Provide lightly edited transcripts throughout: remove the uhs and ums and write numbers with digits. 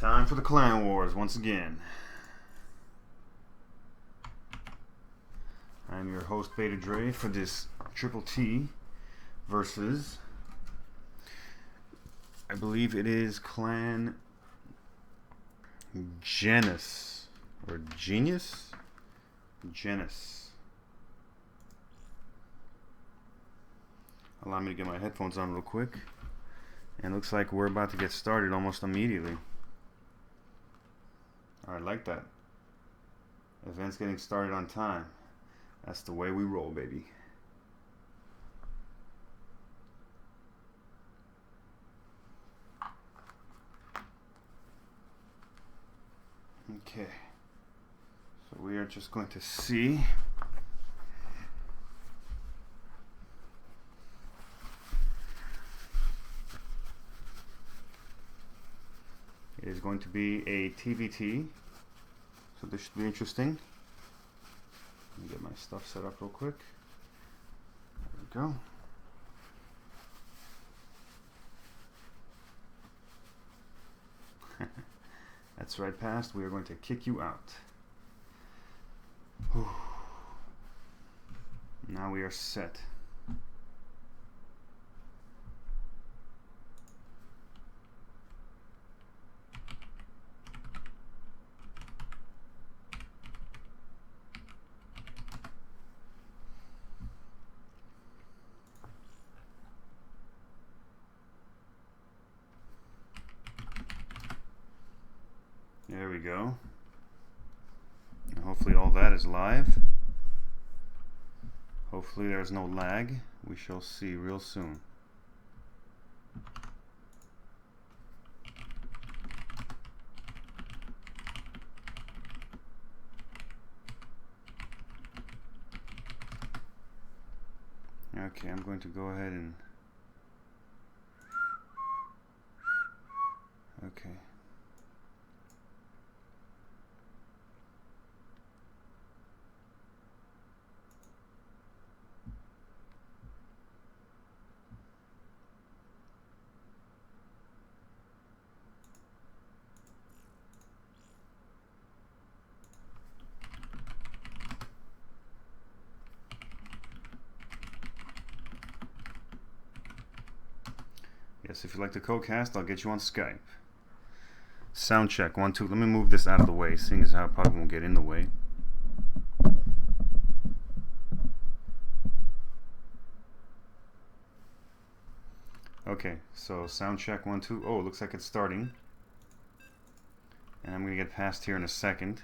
Time for the Clan Wars once again. I'm your host Beta Dre for this TrpleT versus, I believe it is Clan Genus or Genius? Genus. Allow me to get my headphones on real quick. And looks like we're about to get started almost immediately. I like that. Event's getting started on time. That's the way we roll, baby. Okay. So we are just going to see. It is going to be a TvT, so this should be interesting. Let me get my stuff set up real quick. There we go. That's right, past. We are going to kick you out. Whew. Now we are set. There we go. And hopefully all that is live. Hopefully there's no lag. We shall see real soon. Okay, I'm going to go ahead and... Okay. Yes, if you like the co-cast, I'll get you on Skype. Sound check, 1, 2. Let me move this out of the way, seeing as how it probably won't get in the way. Okay, so sound check, 1, 2. Oh, it looks like it's starting. And I'm going to get past here in a second.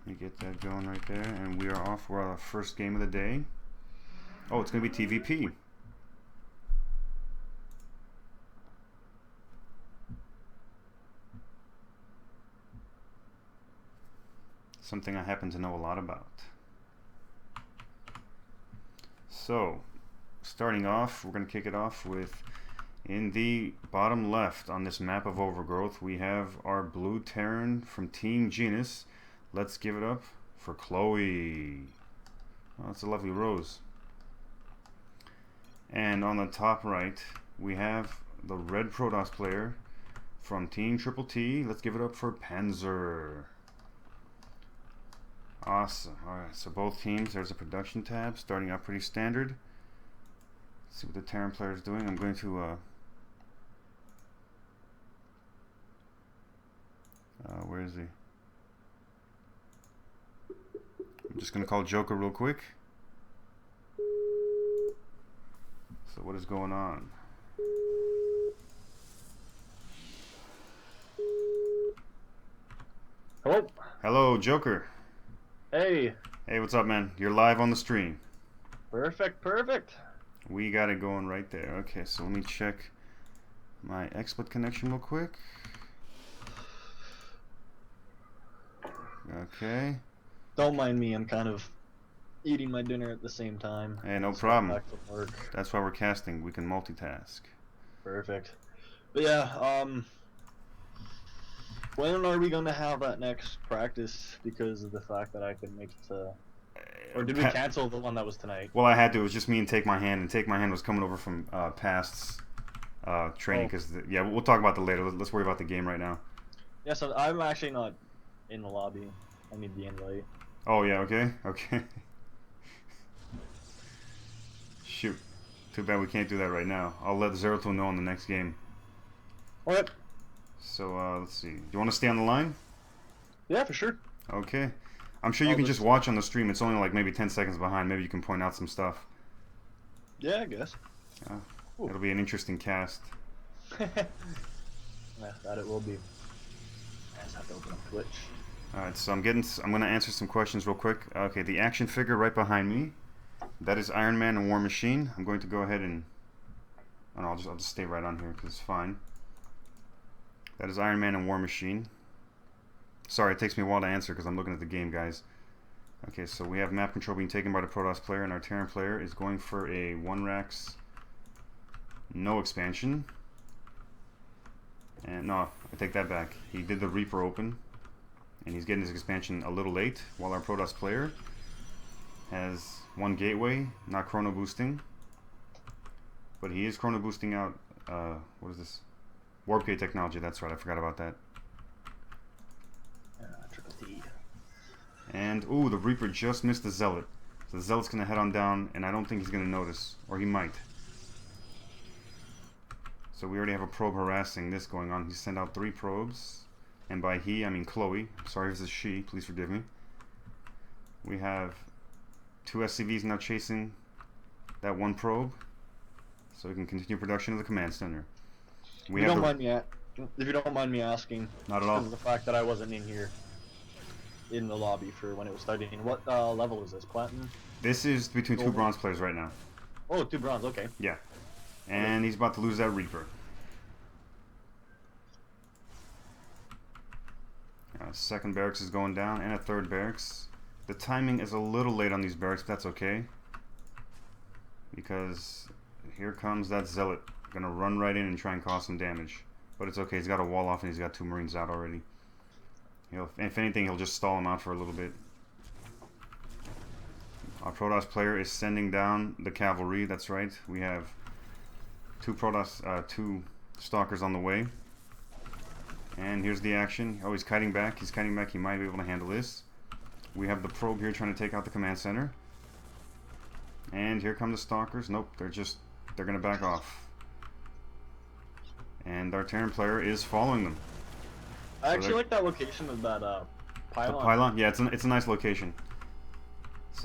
Let me get that going right there, and we are off. We're on our first game of the day. Oh, it's going to be TVP. Something I happen to know a lot about. So, starting off, we're going to kick it off with, in the bottom left on this map of overgrowth, we have our blue Terran from Team Genus. Let's give it up for Chloe. Oh, that's a lovely rose. And on the top right, we have the red Protoss player from Team TrpleT. Let's give it up for Panzer. Awesome. Alright, so both teams, there's a production tab, starting out pretty standard. Let's see what the Terran player is doing. I'm going to, where is he? I'm just going to call Joker real quick. So what is going on? Hello. Hello, Joker. Hey. Hey, what's up, man? You're live on the stream. Perfect, perfect. We got it going right there. Okay, so let me check my XSplit connection real quick. Okay. Don't mind me, I'm kind of eating my dinner at the same time. Hey, no Just problem. got back from work. That's why we're casting. We can multitask. Perfect. But yeah, when are we going to have that next practice? Because of the fact that I could make it to... Or did we cancel the one that was tonight? Well, I had to. It was just me and Take My Hand, and Take My Hand was coming over from past training. Because yeah, we'll talk about that later. Let's worry about the game right now. Yeah, so I'm actually not in the lobby. I need the invite. Oh yeah, okay, okay. Shoot, too bad we can't do that right now. I'll let Zeratul know in the next game. What? So let's see. Do you want to stay on the line? Yeah, for sure. Okay. I'm sure you can just watch on the stream. It's only like maybe 10 seconds behind. Maybe you can point out some stuff. Yeah, I guess. It'll be an interesting cast. Yeah, that it will be. I just have to open up Twitch. Alright, so I'm gonna answer some questions real quick. Okay, the action figure right behind me, that is Iron Man and War Machine. I'm going to go ahead and I'll just stay right on here because it's fine. That is Iron Man and War Machine. Sorry, it takes me a while to answer because I'm looking at the game, guys. Okay, so we have map control being taken by the Protoss player, and our Terran player is going for a 1-Rax, no expansion. And no, I take that back. He did the Reaper open, and he's getting his expansion a little late, while our Protoss player has 1 gateway, not chrono boosting. But he is chrono boosting out, what is this? Warp gate technology, that's right, I forgot about that. TrpleT. And, ooh, the Reaper just missed the Zealot. So the Zealot's going to head on down, and I don't think he's going to notice. Or he might. So we already have a probe harassing this going on. He sent out 3 probes. And by he, I mean Chloe. Sorry if it's a she, please forgive me. We have 2 SCVs now chasing that 1 probe. So we can continue production of the command center. If you don't mind me asking. Not at all. Because of the fact that I wasn't in here in the lobby for when it was starting. What level is this? Platinum? This is between 2 bronze players right now. Oh, 2 bronze, okay. Yeah. And he's about to lose that Reaper. Second barracks is going down, and a 3rd barracks. The timing is a little late on these barracks, but that's okay. Because here comes that Zealot. Gonna run right in and try and cause some damage. But it's okay, he's got a wall off and he's got 2 Marines out already. If anything, he'll just stall him out for a little bit. Our Protoss player is sending down the cavalry, that's right. We have 2 Protoss, 2 Stalkers on the way. And here's the action. Oh, he's kiting back. He's kiting back. He might be able to handle this. We have the probe here trying to take out the command center. And here come the Stalkers. Nope, they're gonna back off. And our Terran player is following them. I actually like that location of that pylon. The pylon? Yeah, it's a nice location. It's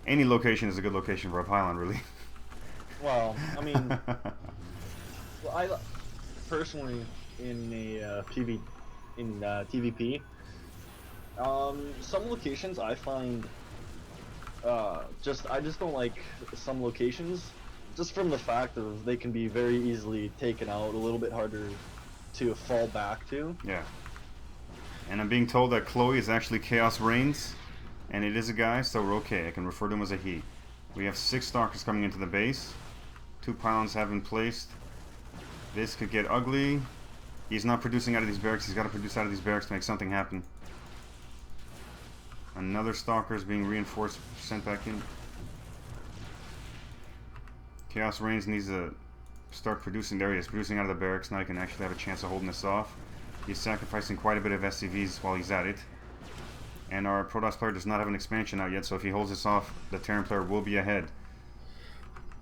any location is a good location for a pylon, really. Well, I mean, I personally in a TVP, some locations I find I just don't like some locations. Just from the fact of they can be very easily taken out, a little bit harder to fall back to. Yeah. And I'm being told that Chloe is actually Chaos Reigns, and it is a guy, so we're okay. I can refer to him as a he. We have 6 Stalkers coming into the base. 2 pylons have been placed. This could get ugly. He's not producing out of these barracks. He's got to produce out of these barracks to make something happen. Another Stalker is being reinforced, sent back in. Chaos Reigns needs to start producing. There he is, producing out of the barracks. Now he can actually have a chance of holding this off. He's sacrificing quite a bit of SCVs while he's at it. And our Protoss player does not have an expansion out yet, so if he holds this off, the Terran player will be ahead.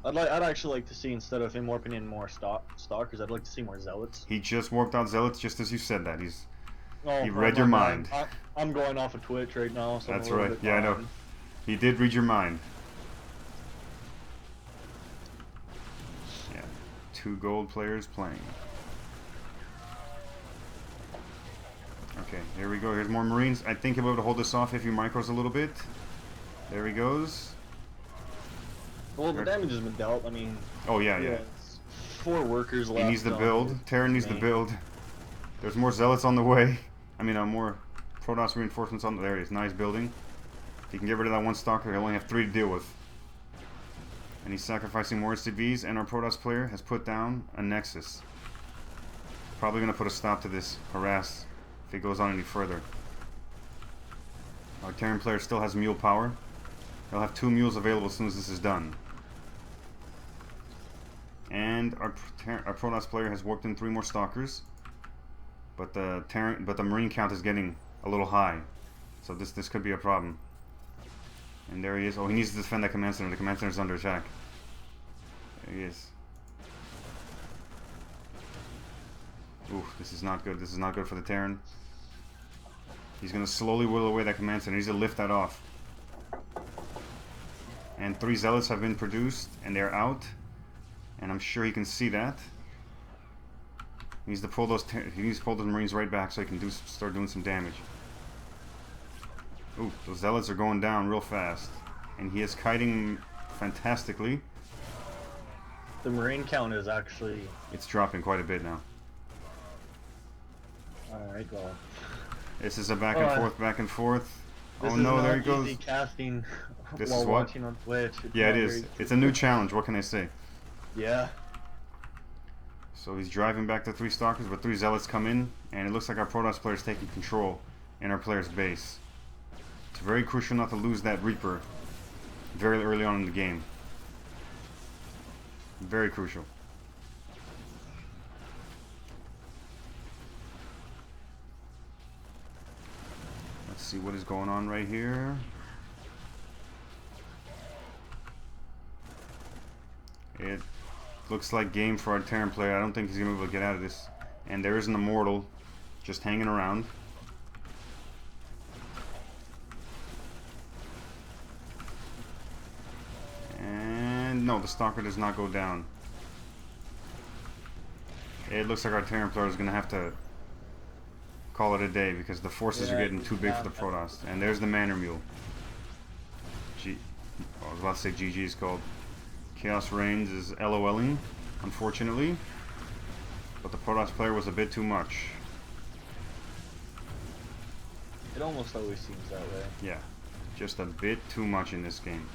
I'd actually like to see, instead of him warping in more Stalkers, I'd like to see more Zealots. He just warped out Zealots just as you said that. He read oh your mind. I'm going off of Twitch right now. So that's right. Yeah, I know. He did read your mind. 2 gold players playing. Okay, here we go. Here's more Marines. I think he'll be able to hold this off if he micros a little bit. There he goes. Well, the damage has been dealt. I mean... Oh, yeah. 4 workers left. He needs the build. Terran needs the build. There's more Zealots on the way. I mean, more Protoss reinforcements on the... There he is. Nice building. If he can get rid of that 1 Stalker, he'll only have 3 to deal with. And he's sacrificing more SCVs, and our Protoss player has put down a Nexus. Probably going to put a stop to this harass if it goes on any further. Our Terran player still has mule power. They'll have 2 mules available as soon as this is done. And our Protoss player has warped in 3 more stalkers, but the Marine count is getting a little high, so this could be a problem. And there he is. Oh, he needs to defend that command center. The command center is under attack. There he is. Ooh, this is not good. This is not good for the Terran. He's gonna slowly whittle away that command center. He needs to lift that off. And 3 zealots have been produced, and they're out. And I'm sure he can see that. He needs to pull those Marines right back so he can start doing some damage. Ooh, those zealots are going down real fast. And he is kiting fantastically. The Marine count is actually... It's dropping quite a bit now. Alright, well... This is a back and forth. This Oh no, there he is goes. easy casting This while is what? watching on Twitch. Yeah, it is. It's a new challenge. What can I say? Yeah. So he's driving back the 3 stalkers, but 3 zealots come in, and it looks like our Protoss player is taking control in our player's base. It's very crucial not to lose that Reaper very early on in the game. Very crucial. Let's see what is going on right here. It looks like game for our Terran player. I don't think he's going to be able to get out of this. And there is an Immortal just hanging around. And no, the Stalker does not go down. It looks like our Terran player is going to have to call it a day because the forces are getting too big for the Protoss. And there's the Manor Mule. I was about to say GG is called. Chaos Reigns is LOLing, unfortunately. But the Protoss player was a bit too much. It almost always seems that way. Yeah, just a bit too much in this game.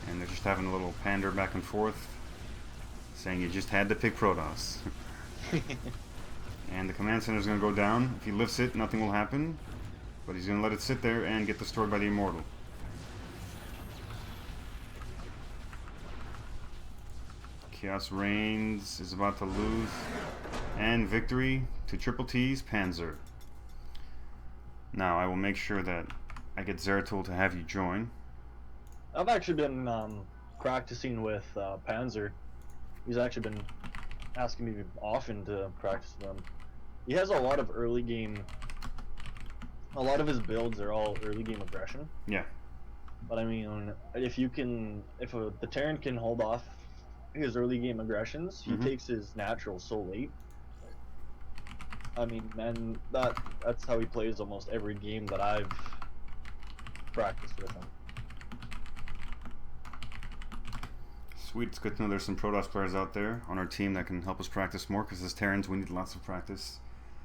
And they're just having a little pander back and forth, saying you just had to pick Protoss. And the command center is going to go down. If he lifts it, nothing will happen. But he's going to let it sit there and get destroyed by the Immortal. Chaos Reigns is about to lose. And victory to TrpleT's Panzer. Now, I will make sure that I get Zeratul to have you join. I've actually been practicing with Panzer. He's actually been asking me often to practice with him. He has a lot of early game... A lot of his builds are all early game aggression. Yeah. But I mean, if the Terran can hold off his early game aggressions, he takes his natural so late. I mean, man, that's how he plays almost every game that I've practiced with him. Sweet, it's good to know there's some Protoss players out there on our team that can help us practice more, because as Terrans we need lots of practice.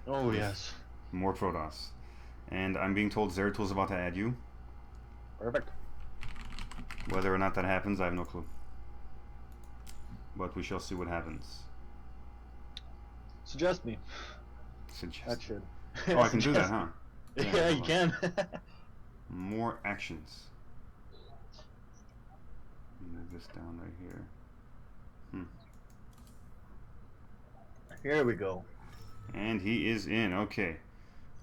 Oh yes. More Protoss. And I'm being told Zeratul's about to add you. Perfect. Whether or not that happens, I have no clue. But we shall see what happens. Suggest me. Suggest. That should. Oh, I can do that, huh? Yeah, you can. More actions. Move this down right here. Here we go. And he is in. Okay.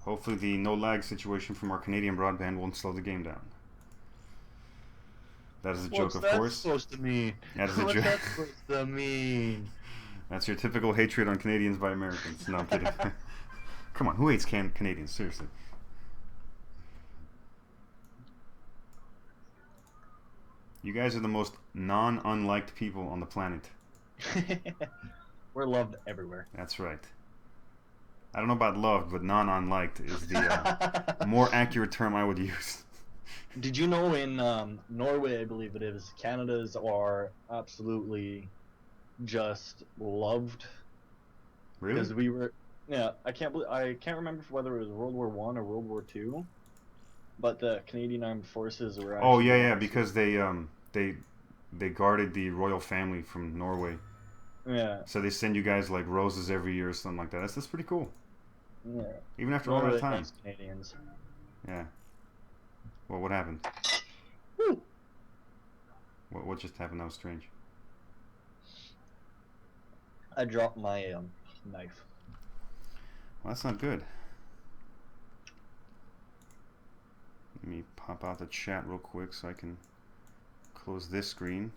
Hopefully the no lag situation from our Canadian broadband won't slow the game down. That is a joke, of course. What's that supposed to mean? That is a joke. What's that supposed to mean? That's your typical hatred on Canadians by Americans. No, I'm kidding. Come on, who hates Canadians? Seriously. You guys are the most non-unliked people on the planet. We're loved everywhere. That's right. I don't know about loved, but non-unliked is the more accurate term I would use. Did you know in Norway, I believe it is, Canada's are absolutely just loved. Really? Because we were, yeah, I can't remember whether it was World War I or World War II, but the Canadian Armed Forces were actually... Oh yeah, because they guarded the royal family from Norway. Yeah. So they send you guys like roses every year or something like that. That's pretty cool. Yeah. Even after all that time. Canadians. Yeah. Well, what happened? Woo! What just happened? That was strange. I dropped my knife. Well, that's not good. Let me pop out the chat real quick so I can close this screen.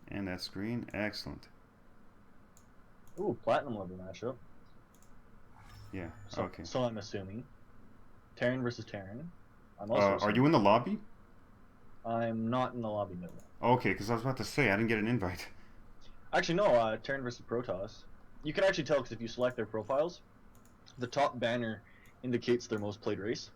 And that screen. Excellent. Ooh, platinum level matchup. Yeah, So, okay. So I'm assuming. Terran versus Terran. I'm also Are assuming. you in the lobby? I'm not in the lobby, no. Okay, because I was about to say, I didn't get an invite. Actually, no, Terran versus Protoss. You can actually tell because if you select their profiles, the top banner indicates their most played race.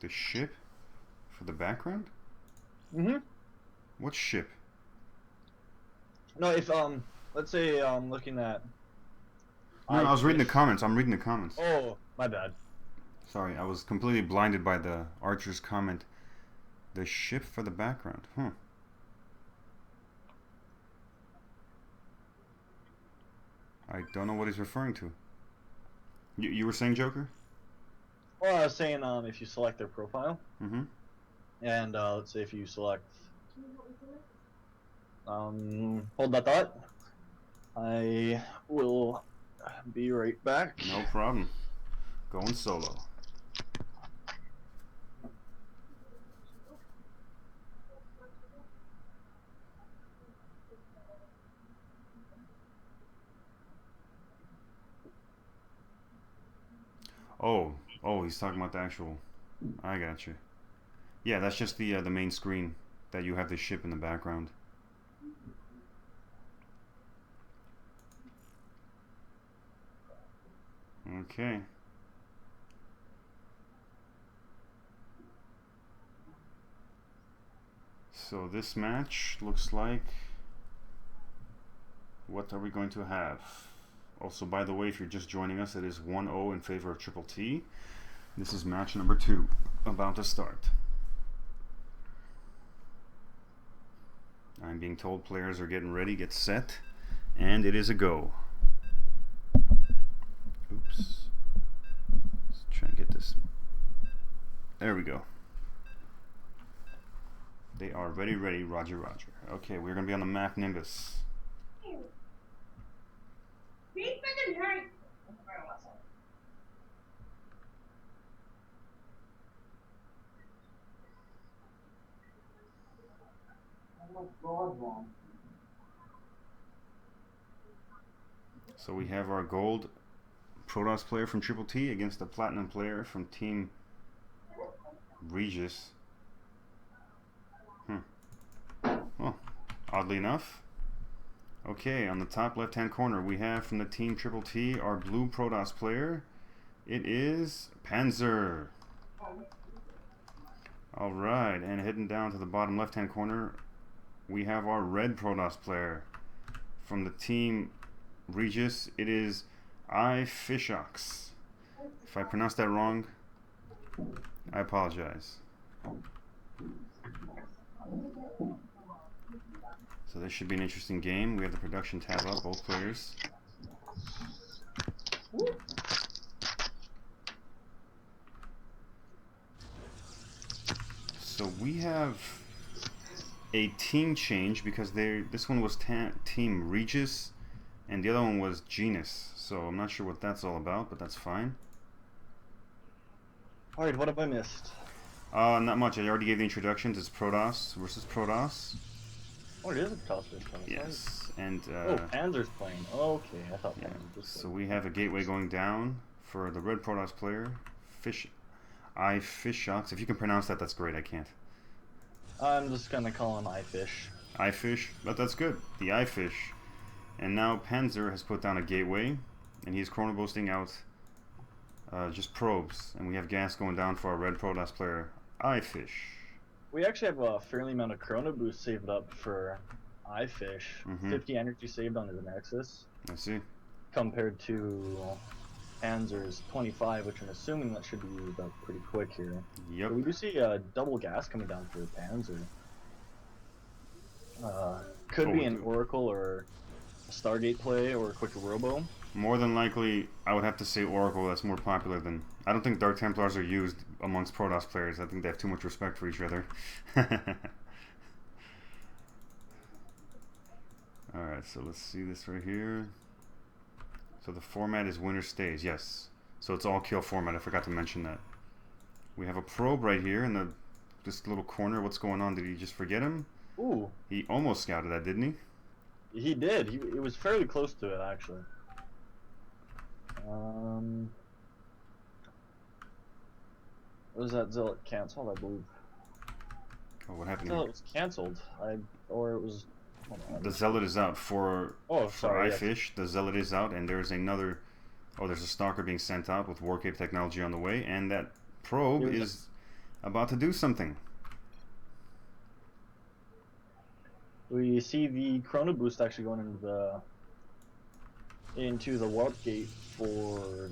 The ship? For the background? Mm-hmm. What ship? No, if, let's say I'm looking at... No, I was reading the comments. I'm reading the comments. Oh, my bad. Sorry, I was completely blinded by the Archer's comment. The ship for the background. Huh. I don't know what he's referring to. You were saying Joker? Well, I was saying, if you select their profile, Mm-hmm. and, let's say if you select... hold that thought. I will be right back. No problem. Going solo. Oh, he's talking about the actual... I got you. Yeah, that's just the main screen that you have the ship in the background. Okay. So this match looks like... What are we going to have? Also, by the way, if you're just joining us, it is 1-0 in favor of TrpleT. This is match number 2, about to start. I'm being told players are getting ready, get set, and it is a go. Oops. Let's try and get this. There we go. They are ready, roger, roger. Okay, we're going to be on the map Nimbus. So we have our gold Protoss player from TrpleT against the platinum player from Team Regis. Well, oddly enough. Okay, on the top left-hand corner, we have from the Team TrpleT our blue Protoss player. It is Panzer. Alright, and heading down to the bottom left-hand corner, we have our red Protoss player. From the Team Regis, it is Fishox. If I pronounced that wrong, I apologize. So this should be an interesting game. We have the production tab up, both players. So we have a team change because this one was Team Regis and the other one was Genus. So I'm not sure what that's all about, but that's fine. Alright, what have I missed? Not much. I already gave the introductions. It's Protoss versus Protoss. Oh, it is a Protoss versus Protoss. Yes, and oh, Panzer's playing. Okay, I thought yeah. Panzer was So we have a gateway going down for the red Protoss player. Fishox. If you can pronounce that, that's great. I can't. I'm just gonna call him iFish. iFish, but that's good. The iFish. And now Panzer has put down a gateway, and he's chrono boosting out just probes, and we have gas going down for our red Protoss player, iFish. We actually have a fairly amount of chrono boost saved up for iFish. 50 energy saved on his Nexus. I see. Compared to Panzer's 25, which I'm assuming that should be used up pretty quick here. Yep. But we do see double gas coming down for Panzer. Could Oh, be we an do. Oracle or a Stargate play or a quick Robo. More than likely, I would have to say Oracle. That's more popular than. I don't think Dark Templars are used amongst Protoss players. I think they have too much respect for each other. Alright, so let's see this right here. So the format is winner stays, yes. So it's all kill format. I forgot to mention that. We have a probe right here in this little corner. What's going on? Did he just forget him? Ooh, He almost scouted that, didn't he? he did. He was fairly close to it, actually. Was that Zealot canceled? I believe. Oh, what happened Zealot here? was canceled. Or it was. Hold on, The Zealot is out for sorry, yes. iFish. The Zealot is out, and there's another. Oh, there's a Stalker being sent out with Warcape technology on the way, and that probe is about to do something. We see the Chrono Boost actually going into the Warp Gate for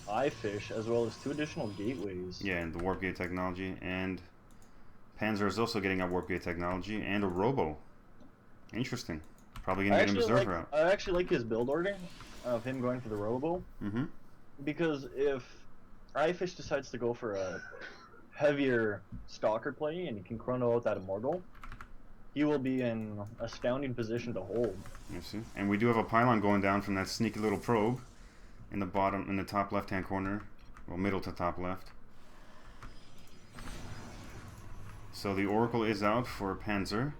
iFish, as well as 2 additional gateways. Yeah, and the Warp Gate technology, and Panzer is also getting a Warp Gate technology and a Robo. Interesting. Probably gonna get a Berserker out. I actually like his build order of him going for the Robo. Mm-hmm. Because if iFish decides to go for a heavier Stalker play and he can chrono out that Immortal, he will be in a astounding position to hold. You see? And we do have a pylon going down from that sneaky little probe in the top left-hand corner. Well, middle to top left. So the Oracle is out for Panzer.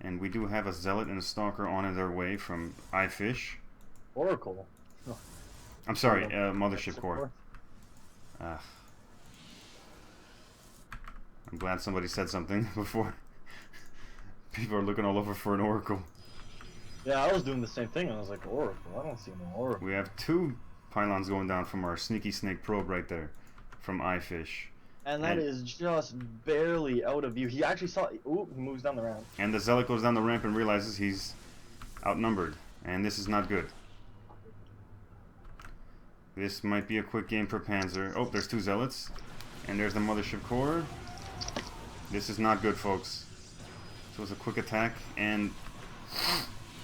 And we do have a Zealot and a Stalker on their way from iFish. Oracle? Oh. I'm sorry, Mothership Core. I'm glad somebody said something before. People are looking all over for an Oracle. Yeah, I was doing the same thing. I was like, Oracle? I don't see no Oracle. We have 2 pylons going down from our Sneaky Snake probe right there from iFish. And that is just barely out of view. He actually saw. Ooh, he moves down the ramp. And the Zealot goes down the ramp and realizes he's outnumbered. And this is not good. This might be a quick game for Panzer. Oh, there's 2 Zealots. And there's the Mothership Core. This is not good, folks. So it's a quick attack. And...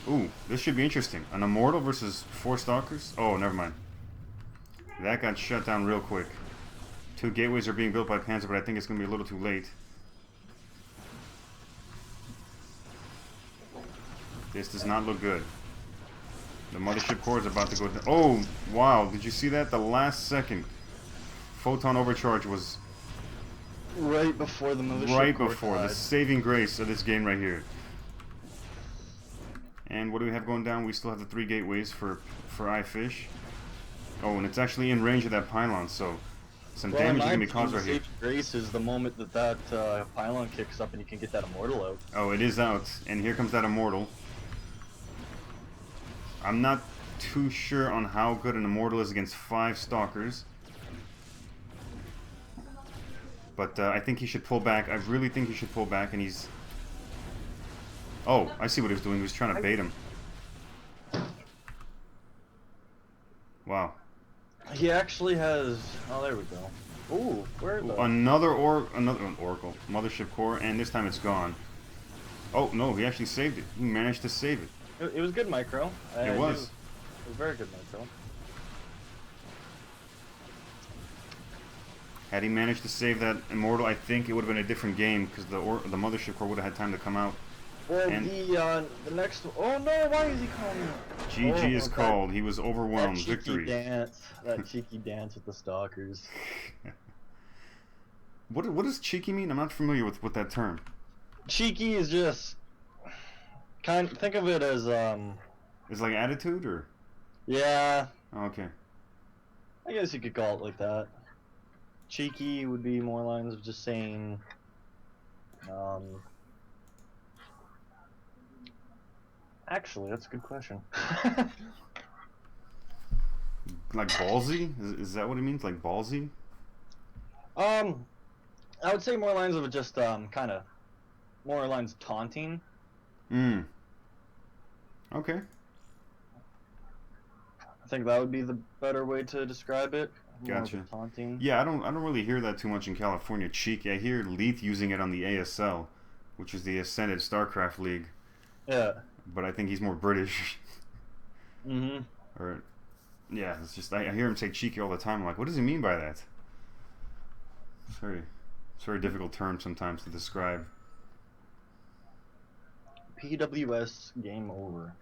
ooh, this should be interesting. An Immortal versus 4 Stalkers? Oh, never mind. That got shut down real quick. 2 gateways are being built by Panzer, but I think it's going to be a little too late. This does not look good. The Mothership Core is about to go down. Oh, wow. Did you see that? The last second. Photon Overcharge was... right before the Mothership right Core before. died. The saving grace of this game right here. And what do we have going down? We still have the 3 gateways for iFish. Oh, and it's actually in range of that pylon, so... some damage is going to be caused right here. Grace is the moment that pylon kicks up and you can get that Immortal out. Oh, it is out. And here comes that Immortal. I'm not too sure on how good an Immortal is against 5 Stalkers. But I think he should pull back. I really think he should pull back, and he's... oh, I see what he was doing. He was trying to bait him. Wow. He actually has... oh, there we go. Ooh, where the... another Oracle. Mothership Core, and this time it's gone. Oh, no, he actually saved it. He managed to save it. It was good micro. It was. It was very good micro. Had he managed to save that Immortal, I think it would have been a different game, because the Mothership Core would have had time to come out. Well, and the next... oh no, why is he calling me? GG is called. He was overwhelmed. That Victory. That cheeky dance with the Stalkers. What does cheeky mean? I'm not familiar with that term. Cheeky is just... think of it as, It's like attitude, or? yeah, Oh, okay. I guess you could call it like that. Cheeky would be more lines of just saying, actually, that's a good question. Like ballsy? Is that what it means? Like ballsy? I would say more lines of just, kind of, more lines taunting. Okay. I think that would be the better way to describe it. More Gotcha. of a taunting. Yeah, I don't really hear that too much in California. Cheek. I hear Leith using it on the ASL, which is the Ascended StarCraft League. Yeah. but I think he's more British. Mhm. Or yeah, it's just I hear him say cheeky all the time. I'm like, what does he mean by that? It's a very difficult term sometimes to describe. PWS game over.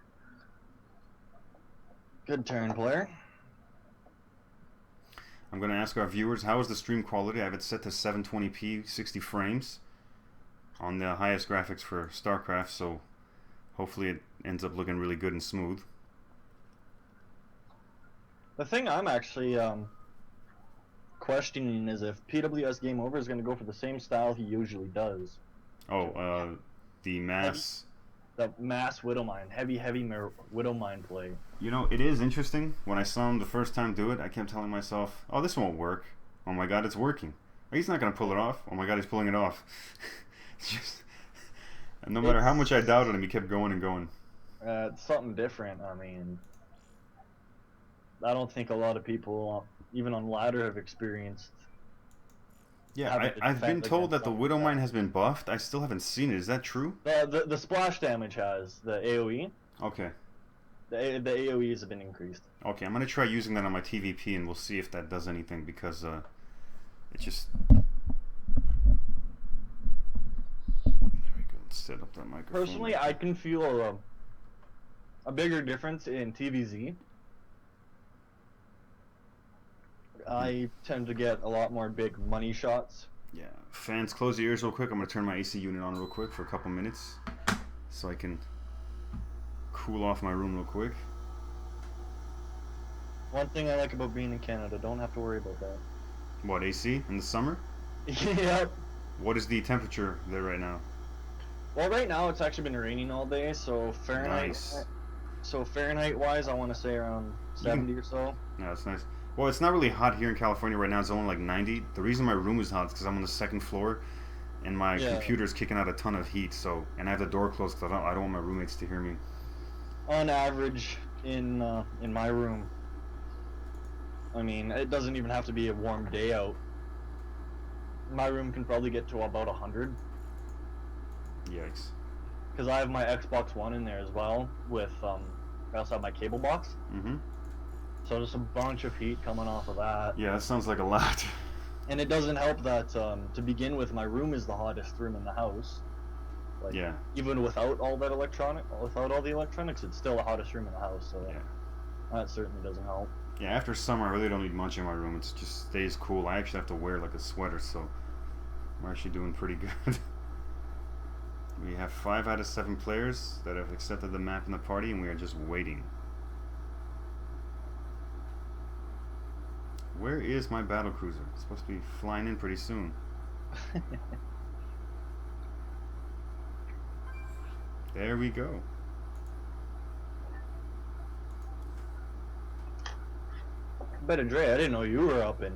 Good turn, player. I'm going to ask our viewers, how is the stream quality? I have it set to 720p, 60 frames on the highest graphics for StarCraft, so hopefully it ends up looking really good and smooth. The thing I'm actually questioning is if PWS Game Over is going to go for the same style he usually does. Oh, the mass. The mass Widowmine, heavy Widowmine play. You know, it is interesting. When I saw him the first time do it, I kept telling myself, oh, this won't work. Oh my god, it's working. He's not going to pull it off. Oh my god, he's pulling it off. It's just, and no matter how much I doubted him, he kept going and going. It's something different. I mean, I don't think a lot of people, even on ladder, have experienced. Yeah, I've been told that the Widowmine has been buffed. I still haven't seen it. Is that true? The splash damage has the AoE. Okay. The AoEs have been increased. Okay, I'm gonna try using that on my TVP, and we'll see if that does anything, because it just. There we go. Let's set up that microphone. Personally, I can feel a bigger difference in TVZ. I tend to get a lot more big money shots. Yeah. Fans, close your ears real quick. I'm going to turn my AC unit on real quick for a couple minutes so I can cool off my room real quick. One thing I like about being in Canada, don't have to worry about that. What, AC in the summer? Yep. What is the temperature there right now? Well, right now it's actually been raining all day, so Fahrenheit. Nice. So Fahrenheit-wise, I want to say around 70 or so. Yeah, that's nice. Well, it's not really hot here in California right now. It's only like 90. The reason my room is hot is because I'm on the second floor, and my computer's kicking out a ton of heat. So, and I have the door closed because I don't want my roommates to hear me. On average, in my room, I mean, it doesn't even have to be a warm day out. My room can probably get to about 100. Yikes. Because I have my Xbox One in there as well. With I also have my cable box. Mm-hmm. So there's a bunch of heat coming off of that. Yeah, that sounds like a lot. And it doesn't help that, to begin with, my room is the hottest room in the house. Like, yeah. Even without all the electronics, it's still the hottest room in the house. So yeah, that certainly doesn't help. Yeah, after summer, I really don't need much in my room. It just stays cool. I actually have to wear like a sweater, so we're actually doing pretty good. We have 5 out of 7 players that have accepted the map in the party, and we are just waiting. Where is my battlecruiser? It's supposed to be flying in pretty soon. There we go. Better Dre, I didn't know you were up in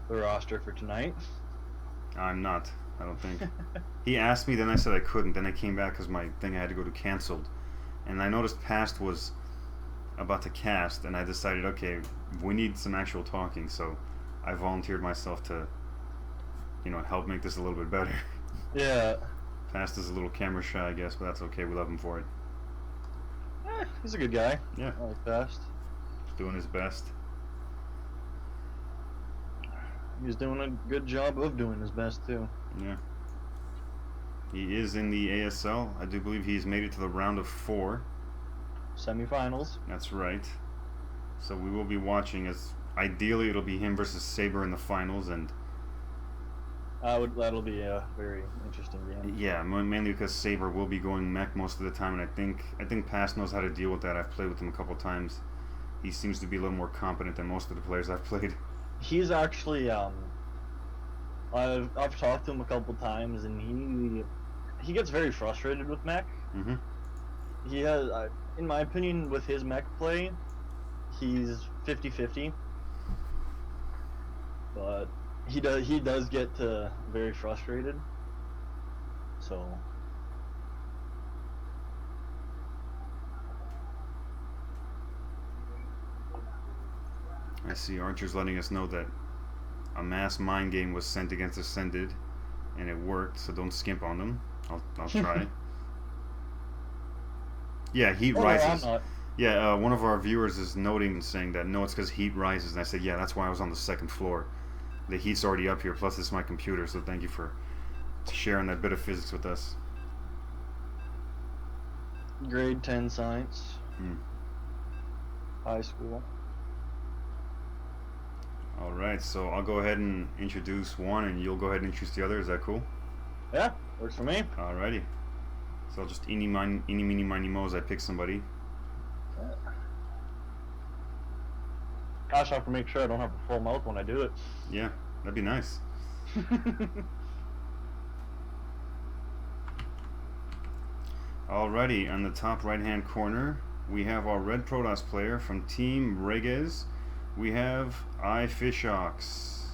the roster for tonight. I'm not. I don't think. He asked me, then I said I couldn't. Then I came back because my thing I had to go to canceled. And I noticed Past was about to cast, and I decided, okay, we need some actual talking, so I volunteered myself to, help make this a little bit better. Yeah. Past is a little camera shy, I guess, but that's okay. We love him for it. He's a good guy. Yeah. I like Past. He's doing his best. He's doing a good job of doing his best, too. Yeah. He is in the ASL. I do believe he's made it to the round of 4. Semifinals. That's right. So we will be watching as ideally it'll be him versus Saber in the finals, and that'll be a very interesting game. Yeah, mainly because Saber will be going mech most of the time, and I think Past knows how to deal with that. I've played with him a couple times. He seems to be a little more competent than most of the players I've played. He's actually I've talked to him a couple times, and he gets very frustrated with mech. Mm-hmm. He has, in my opinion, with his mech play, he's 50-50. But he does get very frustrated. So I see Archer's letting us know that a mass mind game was sent against Ascended, and it worked, so don't skimp on them. I'll try. Yeah, heat Oh no, I'm rises. not. Yeah, one of our viewers is noting and saying that no, it's because heat rises, and I said, yeah, that's why I was on the second floor. The heat's already up here. Plus, it's my computer, so thank you for sharing that bit of physics with us. Grade 10 science, Hmm. high school. All right, so I'll go ahead and introduce one, and you'll go ahead and introduce the other. Is that cool? Yeah, works for me. Alrighty. So I'll just eeny, meeny, miny, mo as I pick somebody. Gosh, I have to make sure I don't have a full mouth when I do it. Yeah, that'd be nice. Alrighty, on the top right-hand corner, we have our red Protoss player from Team Reges. We have iFishox.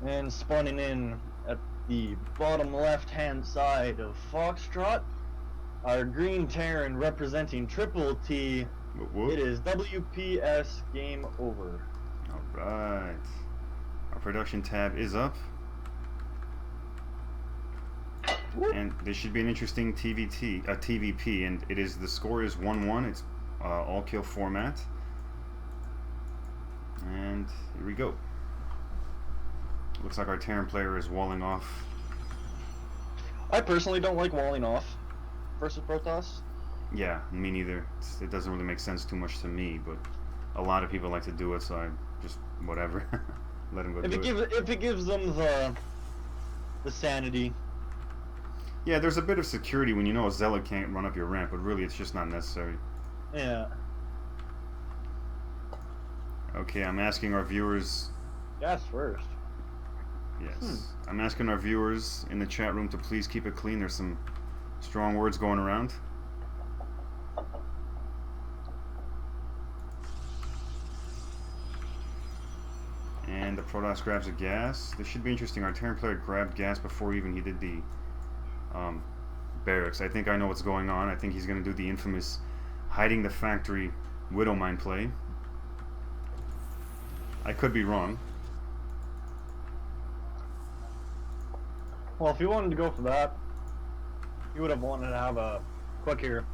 And spawning in at the bottom left-hand side of Foxtrot, our green Terran representing TrpleT. Whoop. It is WPS game over. Alright. Our production tab is up. Whoop. And this should be an interesting TVP, and it is, the score is 1-1. It's all kill format. And here we go. Looks like our Terran player is walling off. I personally don't like walling off versus Protoss. Yeah, me neither. It doesn't really make sense too much to me, but a lot of people like to do it, so I just, whatever. Let them go do it. If it gives them the sanity. Yeah, there's a bit of security when you know a zealot can't run up your ramp, but really it's just not necessary. Yeah. Okay, I'm asking our viewers. Gas first. Yes. I'm asking our viewers in the chat room to please keep it clean. There's some strong words going around. And the Protoss grabs a gas. This should be interesting. Our Terran player grabbed gas before even he did the barracks. I think I know what's going on. I think he's going to do the infamous hiding the factory Widow Mine play. I could be wrong. Well, if you wanted to go for that, you would have wanted to have a quicker,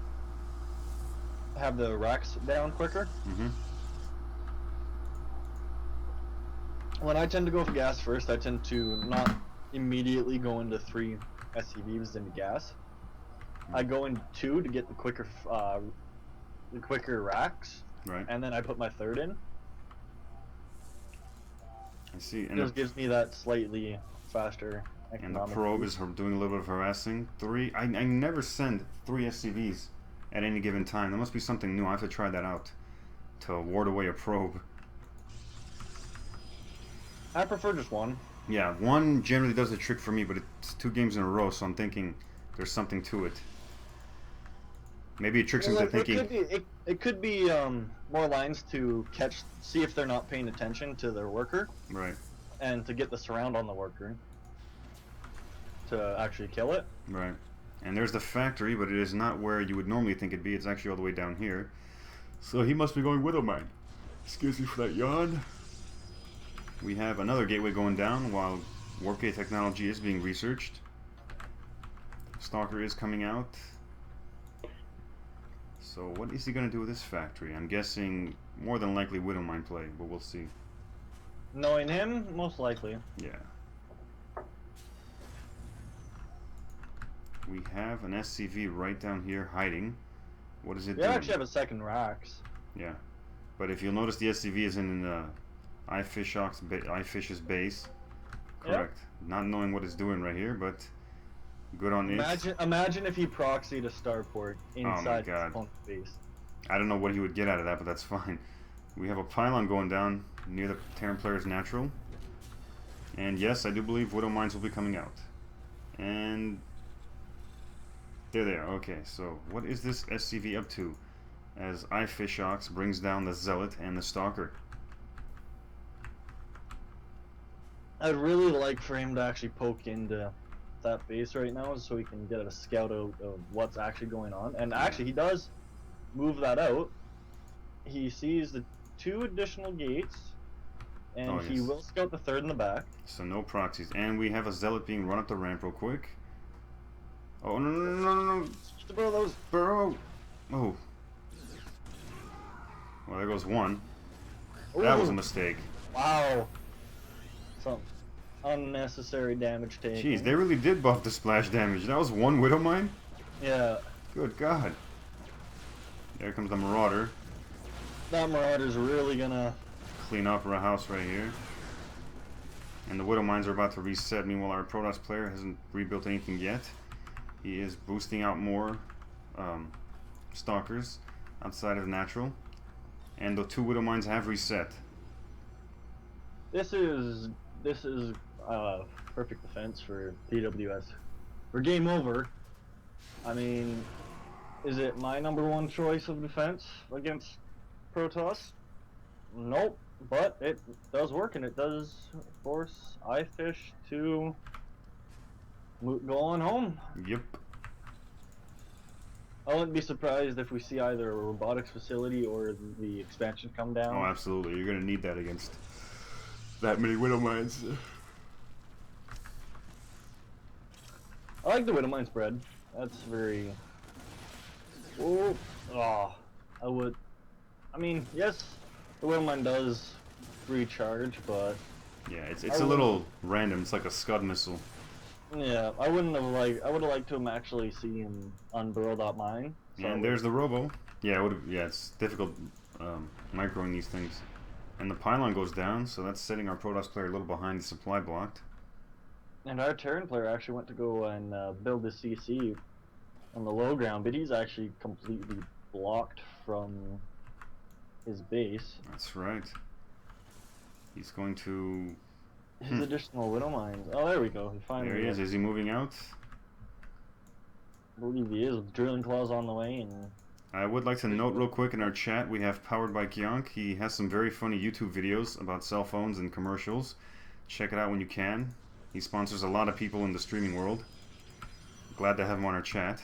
have the racks down quicker. Mm-hmm. When I tend to go for gas first, I tend to not immediately go into 3 SCVs into gas. I go in 2 to get the quicker racks, Right. and then I put my 3rd in. I see. It just gives me that slightly faster. And the probe is doing a little bit of harassing. I never send 3 SCVs at any given time. There must be something new. I have to try that out to ward away a probe. I prefer just 1. Yeah, 1 generally does the trick for me, but it's 2 games in a row, so I'm thinking there's something to it. Maybe it tricks him into thinking. It could be more lines to see if they're not paying attention to their worker. Right. And to get the surround on the worker to actually kill it. Right. And there's the factory, but it is not where you would normally think it'd be. It's actually all the way down here. So he must be going Widow Mine. Excuse me for that yawn. We have another gateway going down while Warp Gate technology is being researched. Stalker is coming out. So what is he going to do with this factory? I'm guessing more than likely Widow Mine play, but we'll see. Knowing him, most likely. Yeah. We have an SCV right down here hiding. What is it doing? We actually have a 2nd racks. Yeah. But if you'll notice, the SCV is in iFish's base. Correct. Yep. Not knowing what it's doing right here, but good on it. Imagine if he proxied a starport inside his opponent's base. I don't know what he would get out of that, but that's fine. We have a pylon going down near the Terran player's natural. And yes, I do believe Widow Mines will be coming out. And there they are. Okay, so what is this SCV up to? As iFishox brings down the Zealot and the Stalker. I'd really like for him to actually poke into that base right now so he can get a scout out of what's actually going on. And actually, he does move that out. He sees the 2 additional gates, and he will scout the 3rd in the back. So no proxies. And we have a Zealot being run up the ramp real quick. Oh, no. Burrow those. Burrow. Oh. Well, there goes one. That was a Ooh. mistake. Wow. Some unnecessary damage taken. Jeez, they really did buff the splash damage. That was one Widow Mine? Yeah. Good God. There comes the Marauder. That Marauder's really gonna... Clean up our house right here. And the Widow Mines are about to reset. Meanwhile, our Protoss player hasn't rebuilt anything yet. He is boosting out more Stalkers outside of natural. And the 2 Widow Mines have reset. This is perfect defense for PWS. For game over, I mean, is it my #1 choice of defense against Protoss? Nope, but it does work, and it does force iFish to go on home. Yep. I wouldn't be surprised if we see either a robotics facility or the expansion come down. Oh, absolutely. You're going to need that against that many Widow Mines. I like the Widow Mine spread. That's very... Oh, I mean, yes, the Widow Mine does recharge, but... Yeah, it's a little random. It's like a Scud missile. Yeah, I would have liked to actually see him unburrow that mine. So And there's the Robo. Yeah, it's difficult microing these things. And the pylon goes down, so that's setting our Protoss player a little behind the supply blocked. And our Terran player actually went to go and build the CC on the low ground, but he's actually completely blocked from his base. That's right. He's going to... His additional Widow Mines. Oh, there we go. He finally... There he is. Is he moving out? I believe he is, with Drilling Claws on the way, and... I would like to note real quick in our chat, we have Powered by Kionk. He has some very funny YouTube videos about cell phones and commercials. Check it out when you can. He sponsors a lot of people in the streaming world. Glad to have him on our chat.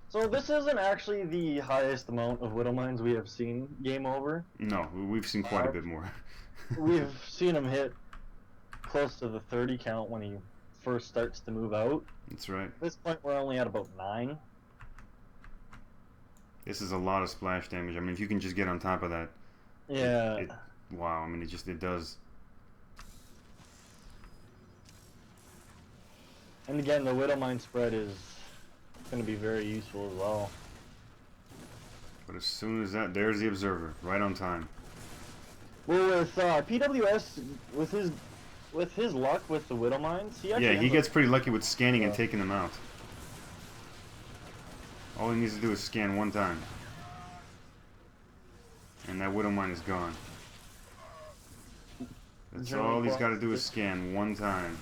So this isn't actually the highest amount of Widow Mines we have seen game over. No, we've seen quite a bit more. We've seen him hit close to the 30 count when he first starts to move out. That's right. At this point, we're only at about 9. This is a lot of splash damage. I mean, if you can just get on top of that. Yeah. Wow, I mean, it does. And again, the Widow Mine spread is going to be very useful as well. But as soon as there's the Observer, right on time. Well, with PWS, with his luck with the Widow Mines, he gets pretty lucky with scanning and taking them out. All he needs to do is scan one time. And that Widow Mine is gone. That's all he's got to do is scan one time.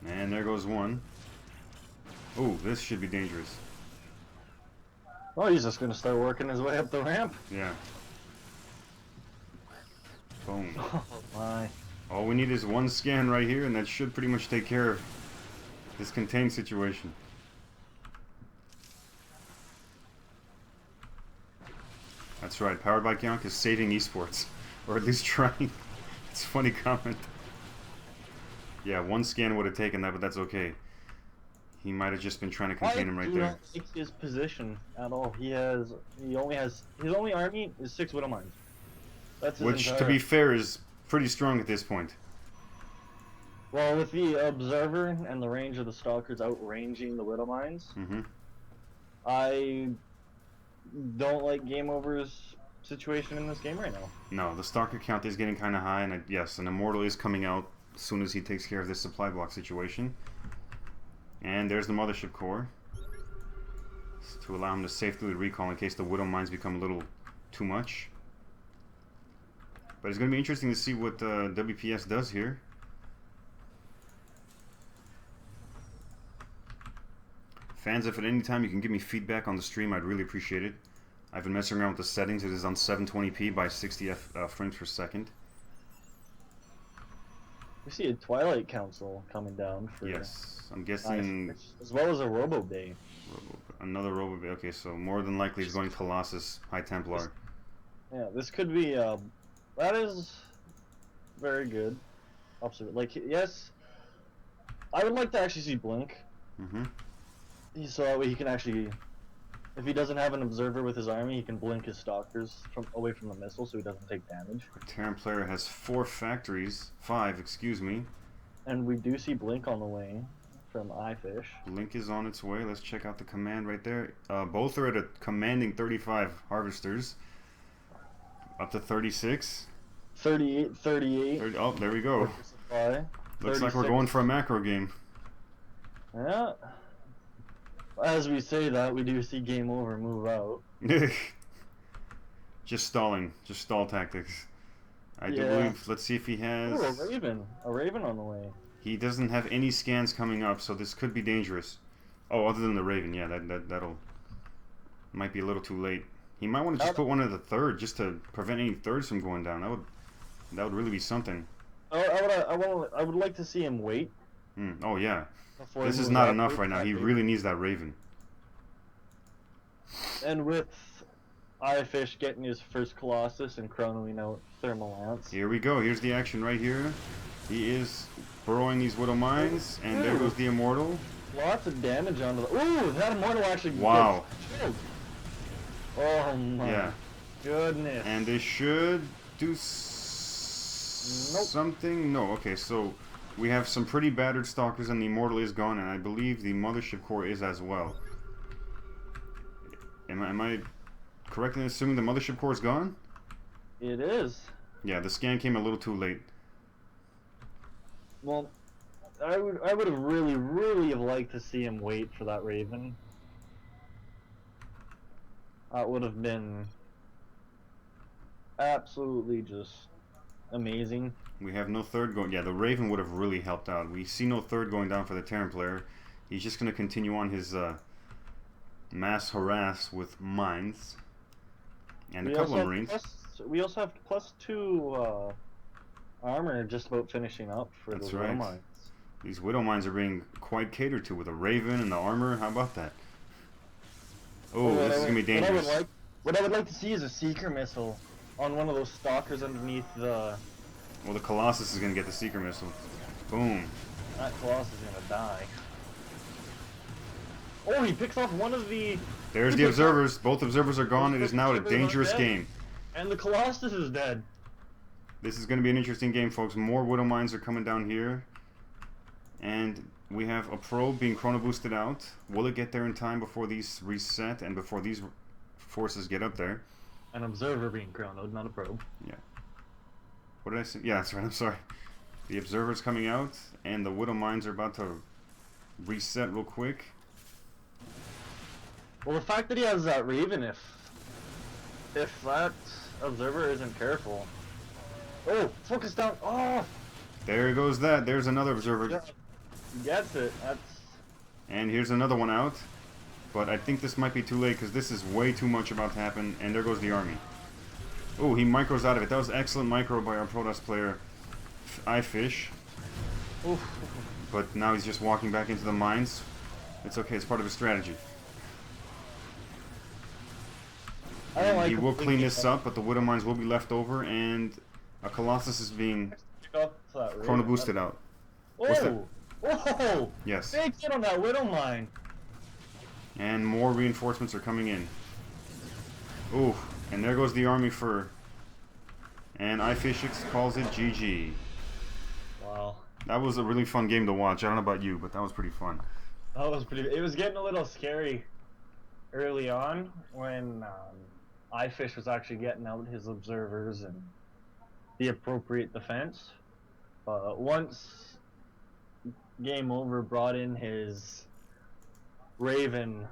And there goes one. Oh, this should be dangerous. Oh, he's just going to start working his way up the ramp. Yeah. Boom. Oh my. All we need is one scan right here, and that should pretty much take care of this contained situation. That's right, Powered by Kionk is saving esports. Or at least trying. It's a funny comment. Yeah, one scan would have taken that, but that's okay. He might have just been trying to contain him right there. I do not like his position at all. His only army is 6 Widow Mines. That's his Which, entire... to be fair, is pretty strong at this point. Well, with the Observer and the range of the Stalkers outranging the Widow Mines, I don't like Game Over's situation in this game right now. No, the Stalker count is getting kind of high, and yes, an Immortal is coming out as soon as he takes care of this supply block situation. And there's the Mothership Core to allow him to safely recall in case the Widow Mines become a little too much. But it's going to be interesting to see what WPS does here. Fans, if at any time you can give me feedback on the stream, I'd really appreciate it. I've been messing around with the settings. It is on 720p by 60 frames per second. We see a Twilight Council coming down for... Yes, I'm guessing... As well as a Robo Bay. Another Robo Bay. Okay, so more than likely it's going Colossus, High Templar. Yeah, this could be That is very good. Like, yes, I would like to actually see Blink. Mm-hmm. So that way he can actually, if he doesn't have an observer with his army, he can blink his stalkers away from the missile so he doesn't take damage. Our Terran player has 4 factories. 5, excuse me. And we do see Blink on the way from iFish. Blink is on its way. Let's check out the command right there. Both are at a commanding 35 harvesters. Up to 36. 38, 38. 30, oh, there we go. Supply. Looks like we're going for a macro game. Yeah. As we say that, we do see game over move out. Just stalling. Just stall tactics. I do believe. Let's see if he has. Ooh, a Raven. A Raven on the way. He doesn't have any scans coming up, so this could be dangerous. Oh, other than the Raven, yeah, that'll might be a little too late. He might want to just put one of the third, just to prevent any thirds from going down. That would really be something. I would like to see him wait. Oh yeah. This is not not enough right now. He really needs that Raven. And with iFish getting his first Colossus and chronoing out Thermal Lance. Here we go. Here's the action right here. He is burrowing these Widow Mines, and there goes the Immortal. Lots of damage onto the... Ooh, that Immortal actually wow. gets... Oh my goodness. And they should do something? No, okay, so we have some pretty battered Stalkers and the Immortal is gone, and I believe the Mothership Core is as well. Am I correct in assuming the Mothership Core is gone? It is. Yeah, the scan came a little too late. Well, I would have really have liked to see him wait for that Raven. That would have been absolutely just amazing. We have no third going. Yeah, the Raven would have really helped out. We see no third going down for the Terran player. He's just going to continue on his mass harass with mines and a couple of Marines. We also have +2 armor just about finishing up for the Widow Mines. These Widow Mines are being quite catered to with a Raven and the armor. How about that? Oh, this is going to be dangerous. What I would like to see is a Seeker Missile on one of those Stalkers underneath the... Well, the Colossus is going to get the Seeker Missile. Boom. That Colossus is going to die. Oh, he picks off one of the... There's the observers. Both observers are gone. It is now a dangerous game. And the Colossus is dead. This is going to be an interesting game, folks. More Widow Mines are coming down here. And we have a probe being chrono boosted out. Will it get there in time before these reset and before these forces get up there? An observer being chronoed, not a probe. Yeah. What did I say? Yeah, that's right. I'm sorry. The observer's coming out, and the Widow Mines are about to reset real quick. Well, the fact that he has that Raven, if that observer isn't careful. Oh, focus down. Oh! There goes that. There's another observer. Yeah. He gets it. That's... And here's another one out. But I think this might be too late because this is way too much about to happen. And there goes the army. Oh, he micros out of it. That was excellent micro by our Protoss player, iFish. Oof. But now he's just walking back into the mines. It's okay. It's part of his strategy. He will clean this up, but the Widow Mines will be left over, and a Colossus is being chrono boosted out. Whoa! Whoa! Yes. Big hit on that Widow Mine. And more reinforcements are coming in. Ooh, and there goes the army for... And iFish calls it GG. Wow. That was a really fun game to watch. I don't know about you, but that was pretty fun. That was pretty... It was getting a little scary early on when iFish was actually getting out his observers and the appropriate defense. Once Game Over brought in his Raven,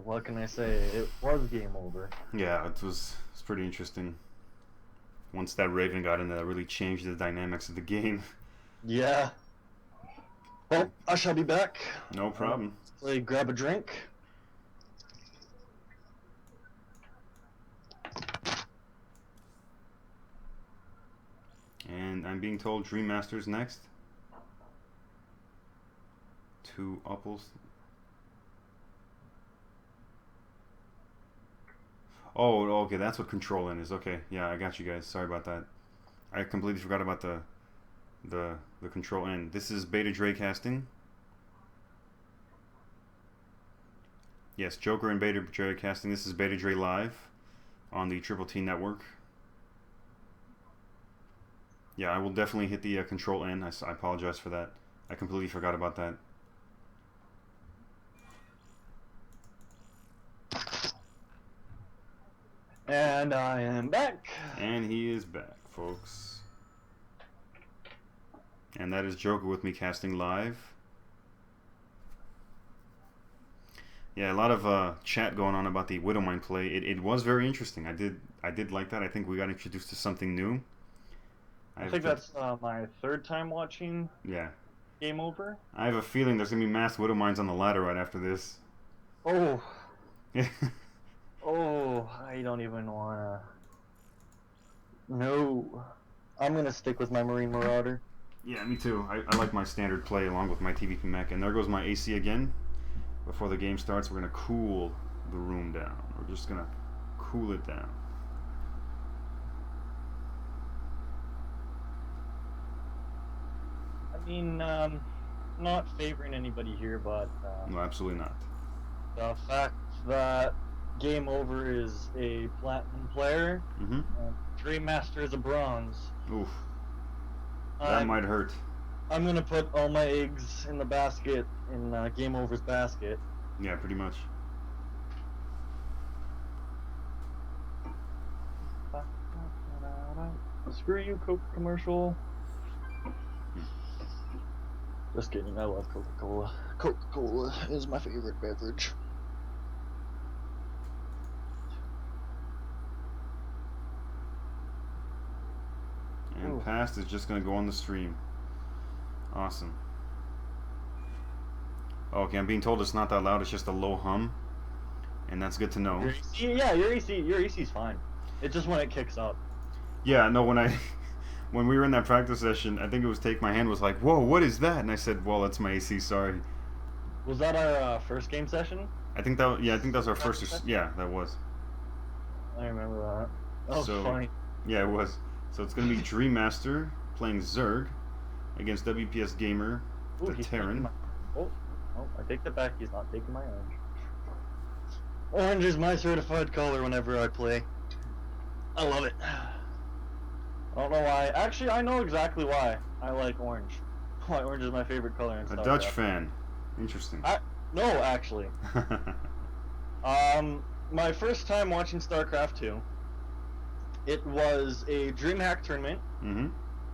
what can I say? It was Game Over. Yeah, it was pretty interesting. Once that Raven got in, that really changed the dynamics of the game. Yeah. Well, I shall be back. No problem. Grab a drink. And I'm being told Dream Master's next. Two apples. Oh, okay, that's what control N is. Okay, yeah, I got you guys. Sorry about that. I completely forgot about the control N. This is Beta Dre casting. Yes, Joker and Beta Dre casting. This is Beta Dre live on the TrpleT network. Yeah, I will definitely hit the control N. I apologize for that. I completely forgot about that. And I am back. And he is back, folks. And that is Joker with me casting live. Yeah, a lot of chat going on about the Widowmine play. It was very interesting. I did like that. I think we got introduced to something new. I think that's my third time watching. Yeah. Game Over. I have a feeling there's gonna be mass Widowmines on the ladder right after this. Oh. Oh, I don't even wanna. No. I'm gonna stick with my Marine Marauder. Yeah, me too. I like my standard play along with my TVP mech. And there goes my AC again. Before the game starts, we're gonna cool the room down. We're just gonna cool it down. I mean, not favoring anybody here, but No, absolutely not. the fact that Game Over is a platinum player, Mm-hmm. Dream Master is a bronze. Oof. That might hurt. I'm gonna put all my eggs in the basket, in Game Over's basket. Yeah, pretty much. Screw you, Coke commercial. Just kidding, I love Coca-Cola. Coca-Cola is my favorite beverage. And Ooh. past is just gonna go on the stream. Awesome. Okay, I'm being told it's not that loud, it's just a low hum. And that's good to know. Your AC's fine. It's just when it kicks up. Yeah, no, when we were in that practice session, I think it was Take My Hand was like, "Whoa, what is that?" And I said, "Well, that's my AC, sorry." Was that our first game session? I think that was our first. Yeah, that was. I remember that. That was So, funny. Yeah, it was. So it's gonna be Dream Master playing Zerg against WPS Gamer, Ooh, the he's Terran. taking oh, I take that back. He's not taking my orange. Orange is my certified color whenever I play. I love it. I don't know why. Actually, I know exactly why I like orange. Why orange is my favorite color in A StarCraft. Dutch fan. Interesting. No, actually. My first time watching StarCraft 2, it was a DreamHack tournament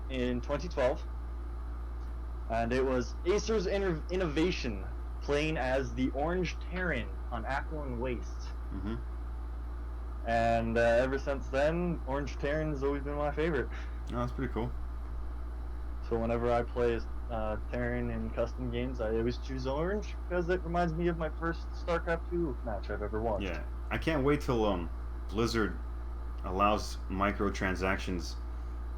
in 2012, and it was Acer's Innovation playing as the Orange Terran on Aquiline Waste. And ever since then, Orange Terran has always been my favorite. Oh, that's pretty cool. So whenever I play Terran in custom games, I always choose orange because it reminds me of my first StarCraft 2 match I've ever watched. Yeah, I can't wait till Blizzard allows microtransactions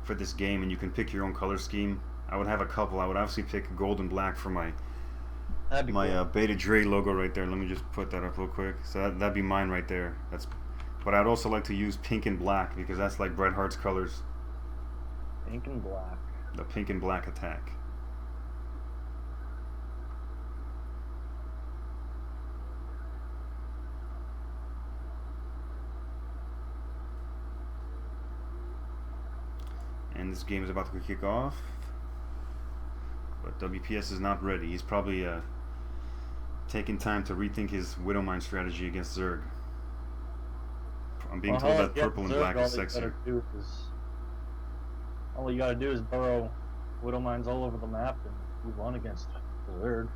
for this game, and you can pick your own color scheme. I would have a couple. I would obviously pick gold and black for my cool. Beta Dre logo right there. Let me just put that up real quick. So that'd be mine right there. But I'd also like to use pink and black because that's like Bret Hart's colors. Pink and black. The pink and black attack. And this game is about to kick off. But WPS is not ready. He's probably taking time to rethink his Widowmine strategy against Zerg. I'm being told that purple and black is sexier. All you gotta do is burrow Widowmines all over the map and move on against Zerg.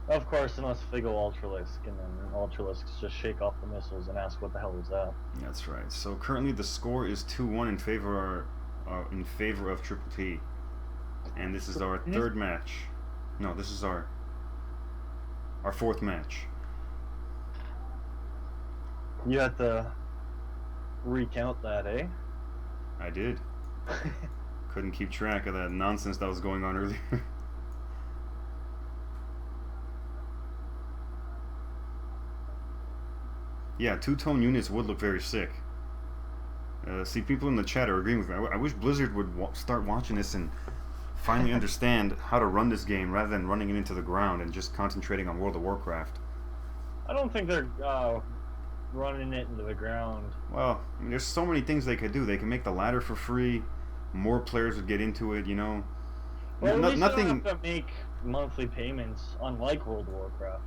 Of course, unless they go Ultralisk, and then Ultralisks just shake off the missiles and ask what the hell is that. That's right. So currently the score is 2-1 in favor of TrpleT, and this is our third match. No, this is our fourth match. You have to recount that, eh? I did. Couldn't keep track of that nonsense that was going on earlier. Yeah, two-tone units would look very sick. See, people in the chat are agreeing with me. I wish Blizzard would start watching this and finally understand how to run this game rather than running it into the ground and just concentrating on World of Warcraft. I don't think they're running it into the ground. Well, I mean, there's so many things they could do. They can make the ladder for free. More players would get into it, you know. Well, at least Nothing. you don't have to make monthly payments, unlike World of Warcraft.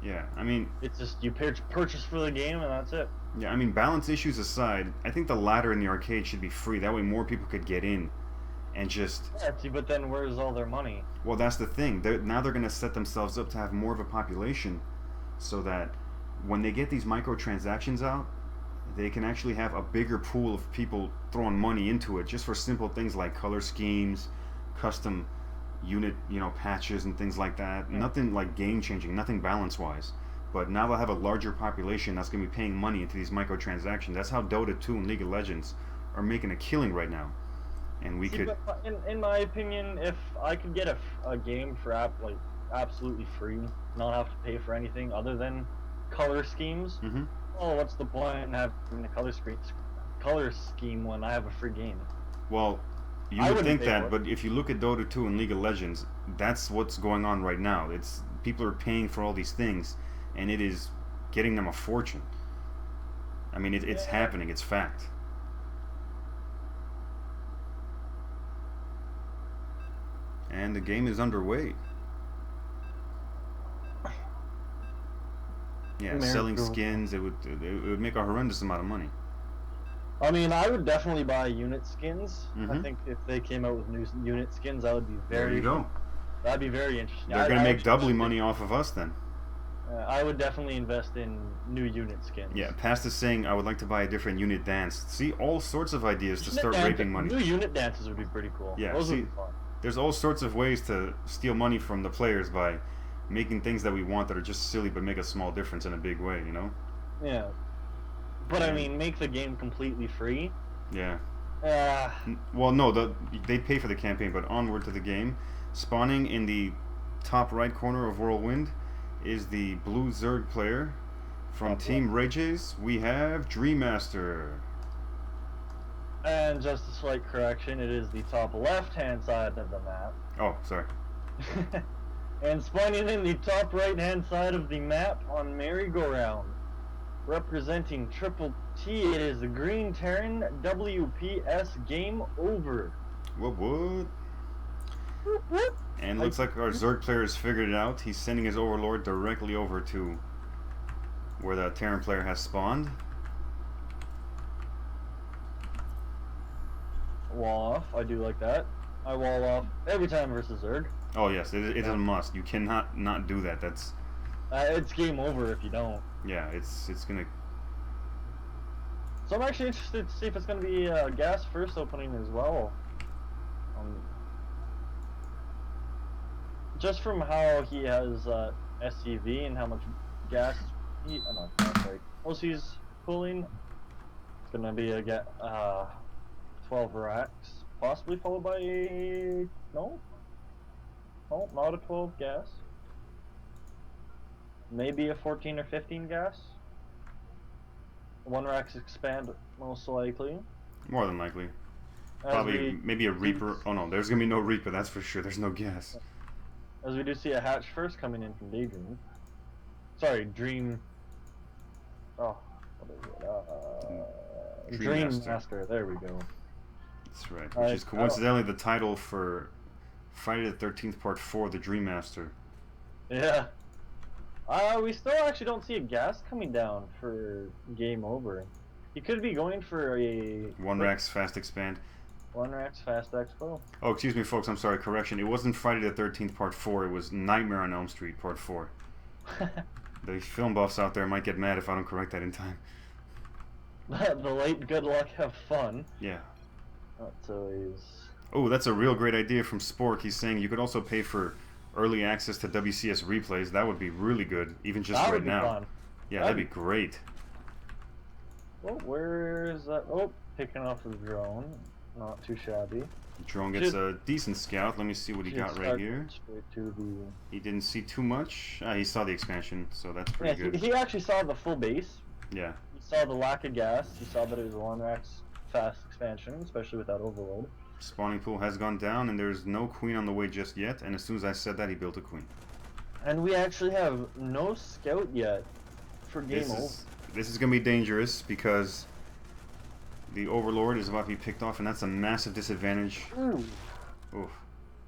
Yeah, I mean, it's just you purchase for the game and that's it. Yeah, I mean, balance issues aside, I think the ladder in the arcade should be free. That way, more people could get in, and just. Yeah, see, but then where's all their money? Well, that's the thing. Now they're going to set themselves up to have more of a population, so that when they get these microtransactions out, they can actually have a bigger pool of people throwing money into it, just for simple things like color schemes, custom unit, patches and things like that. Yeah. Nothing like game changing, nothing balance wise. But now they'll have a larger population that's going to be paying money into these microtransactions. That's how Dota 2 and League of Legends are making a killing right now. And we could. But in my opinion, if I could get a game for absolutely free, not have to pay for anything other than color schemes. Mm-hmm. Oh, what's the point in having a color scheme when I have a free game? Well, you would think that, but if you look at Dota 2 and League of Legends, that's what's going on right now. It's people are paying for all these things, and it is getting them a fortune. I mean, it's happening. It's fact. And the game is underway. Yeah, selling skins, it would make a horrendous amount of money. I mean, I would definitely buy unit skins. Mm-hmm. I think if they came out with new unit skins, that would be very. There you go. That'd be very interesting. They're going to make doubly money off of us then. I would definitely invest in new unit skins. Yeah, Past is saying I would like to buy a different unit dance. See, all sorts of ideas to start raping money. New unit dances would be pretty cool. Yeah, those would be fun. There's all sorts of ways to steal money from the players by making things that we want that are just silly but make a small difference in a big way, you know? Yeah. But I mean, make the game completely free. Yeah. Well, no, they pay for the campaign, but onward to the game. Spawning in the top right corner of Whirlwind is the blue Zerg player. From Team Rages, we have Dreammaster. And just a slight correction, it is the top left-hand side of the map. Oh, sorry. And spawning in the top right-hand side of the map on Merry-Go-Round. Representing TrpleT, it is the Green Terran WPS Game Over. What? And looks like our Zerg player has figured it out. He's sending his Overlord directly over to where the Terran player has spawned. Wall off, I do like that. I wall off every time versus Zerg. Oh yes, it is a must. You cannot not do that. That's. It's game over if you don't. Yeah, it's gonna. So I'm actually interested to see if it's gonna be gas first opening as well. Just from how he has SCV and how much gas he's pulling, it's gonna be a 12 racks, possibly followed by a no, not a 12 gas. Maybe a 14 or 15 gas. One racks expand most likely. More than likely. Probably maybe a Reaper. Oh no, there's gonna be no Reaper. That's for sure. There's no gas. As we do see a hatch first coming in from Daydream. Sorry, Dream. Oh, what is it? Dream Master. There we go. That's right. Which is coincidentally the title for Friday the 13th Part 4, the Dream Master. Yeah. We still actually don't see a gas coming down for Game Over. He could be going for a... One Rack's Fast Expand. One Rack's Fast Expo. Oh, excuse me, folks. I'm sorry. Correction. It wasn't Friday the 13th Part 4. It was Nightmare on Elm Street Part 4. The film buffs out there might get mad if I don't correct that in time. The late good luck, have fun. Yeah. That's always... Oh, that's a real great idea from Spork. He's saying you could also pay for early access to WCS replays. That would be really good, even just right now. Fun. Yeah, that'd be great. Oh, where is that? Oh, picking off the drone. Not too shabby. The drone gets a decent scout. Let me see what he got right here. Straight to the... He didn't see too much. He saw the expansion, so that's pretty good. He actually saw the full base. Yeah. You saw the lack of gas. You saw that it was a long-max fast expansion, especially with that overload. Spawning pool has gone down, and there's no queen on the way just yet. And as soon as I said that, he built a queen. And we actually have no scout yet for game over. This is going to be dangerous because the Overlord is about to be picked off, and that's a massive disadvantage. Ooh. Oof.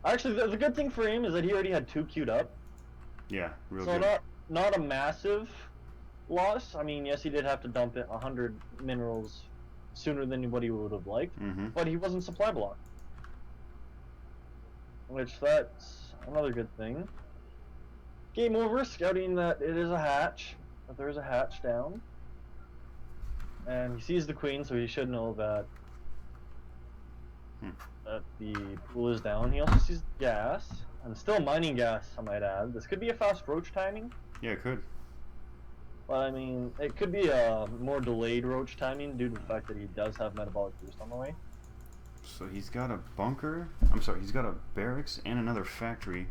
Actually, the good thing for him is that he already had 2 queued up. Yeah, real so good. not a massive loss. I mean, yes, he did have to dump it 100 minerals sooner than anybody would have liked, but he wasn't supply blocked. Which, that's another good thing. Game over, scouting that it is a hatch, that there is a hatch down. And he sees the queen, so he should know that that the pool is down. He also sees the gas, and still mining gas, I might add. This could be a fast roach timing. Yeah, it could. But I mean, it could be a more delayed roach timing due to the fact that he does have metabolic boost on the way. So he's got a bunker. I'm sorry, he's got a barracks and another factory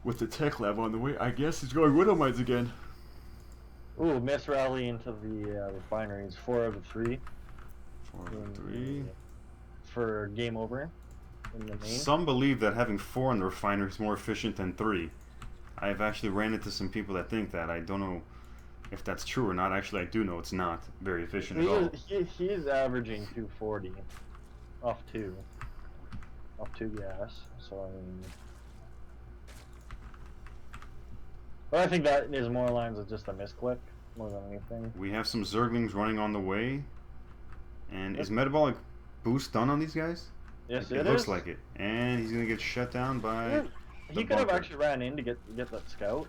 with the tech lab on the way. I guess he's going Widow Mines again. Ooh, miss rally into the refineries. 4 out of 3. 4 out of 3. For game over in the main. Some believe that having 4 in the refinery is more efficient than 3. I've actually ran into some people that think that. I don't know if that's true or not. Actually, I do know it's not very efficient at all. He's averaging 240 off 2 gas. So I mean, but I think that is more lines of just a misclick more than anything. We have some Zerglings running on the way. And is metabolic boost done on these guys? Yes, it looks like it. And he's gonna get shut down by. He could have actually ran in to get that scout.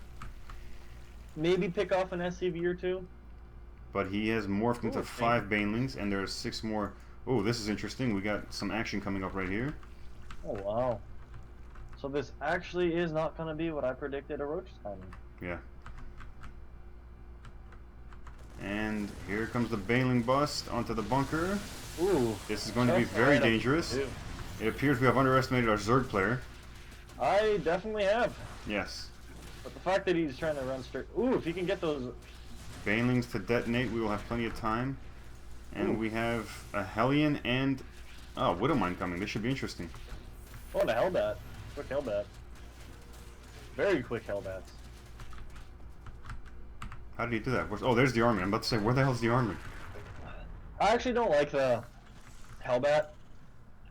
Maybe pick off an SCV or 2. But he has morphed into 5 banelings, and there are 6 more. Oh, this is interesting. We got some action coming up right here. Oh wow! So this actually is not going to be what I predicted a roach timing. Yeah. And here comes the baneling bust onto the bunker. Ooh. This is going to be very dangerous. It appears we have underestimated our Zerg player. I definitely have. Yes. But the fact that he's trying to run straight... Ooh, if he can get those... Banelings to detonate, we will have plenty of time. And we have a Hellion and... Oh, Widowmine coming. This should be interesting. Oh, the Hellbat. Quick Hellbat. Very quick Hellbats. How did he do that? Oh, there's the army. I'm about to say, where the hell's the army? I actually don't like the Hellbat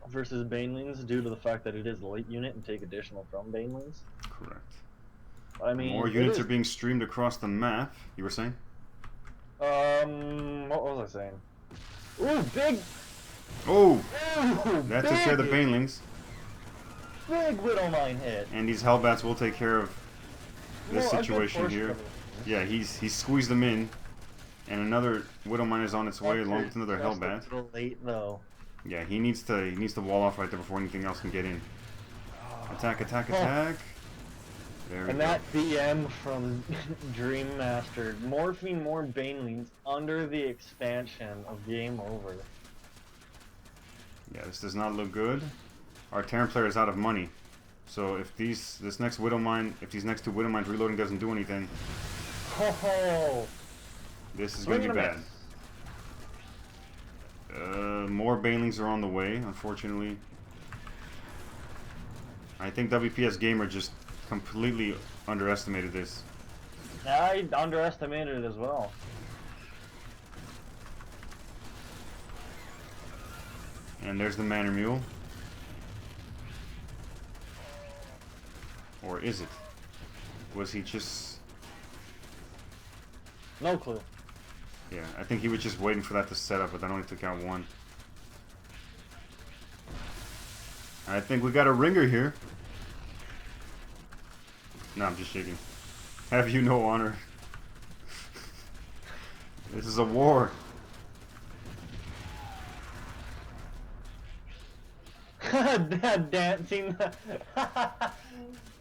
versus Banelings due to the fact that it is a late unit and take additional from Banelings. Correct. I mean, more units are being streamed across the map. You were saying? What was I saying? Ooh, big! Oh! Ooh, that took care of the Banelings. Big Widowmine hit. And these Hellbats will take care of this situation here. Yeah, he's squeezed them in. And another Widowmine is on its way along with another Hellbat. A little late though. Yeah, he needs to wall off right there before anything else can get in. Attack, attack, attack. There we go. That BM from Dream Master, morphing more Banelings under the expansion of Game Over. Yeah, this does not look good. Our Terran player is out of money. So if this next Widowmine, if these next 2 Widowmines reloading doesn't do anything, this is going to be bad. More Banelings are on the way, unfortunately. I think WPS Gamer just completely underestimated this. I underestimated it as well. And there's the Manor Mule. Or is it? Was he just... No clue. Yeah, I think he was just waiting for that to set up, but that only took out 1. I think we got a ringer here. No, I'm just shaking. Have you no honor? This is a war. Dancing.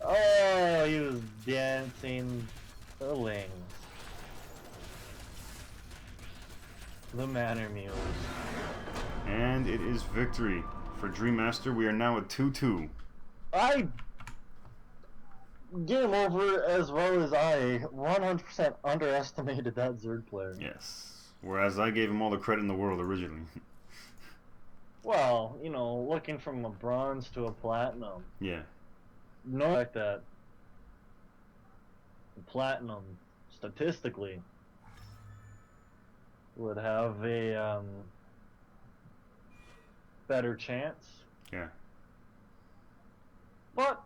Oh, he was dancing the lings. The Manor Mules. And it is victory for Dream Master. We are now at 2-2. game over as well as I 100% underestimated that Zerg player. Yes. Whereas I gave him all the credit in the world originally. Well, looking from a bronze to a platinum. Yeah. No, like that. Platinum, statistically, would have a better chance. Yeah. But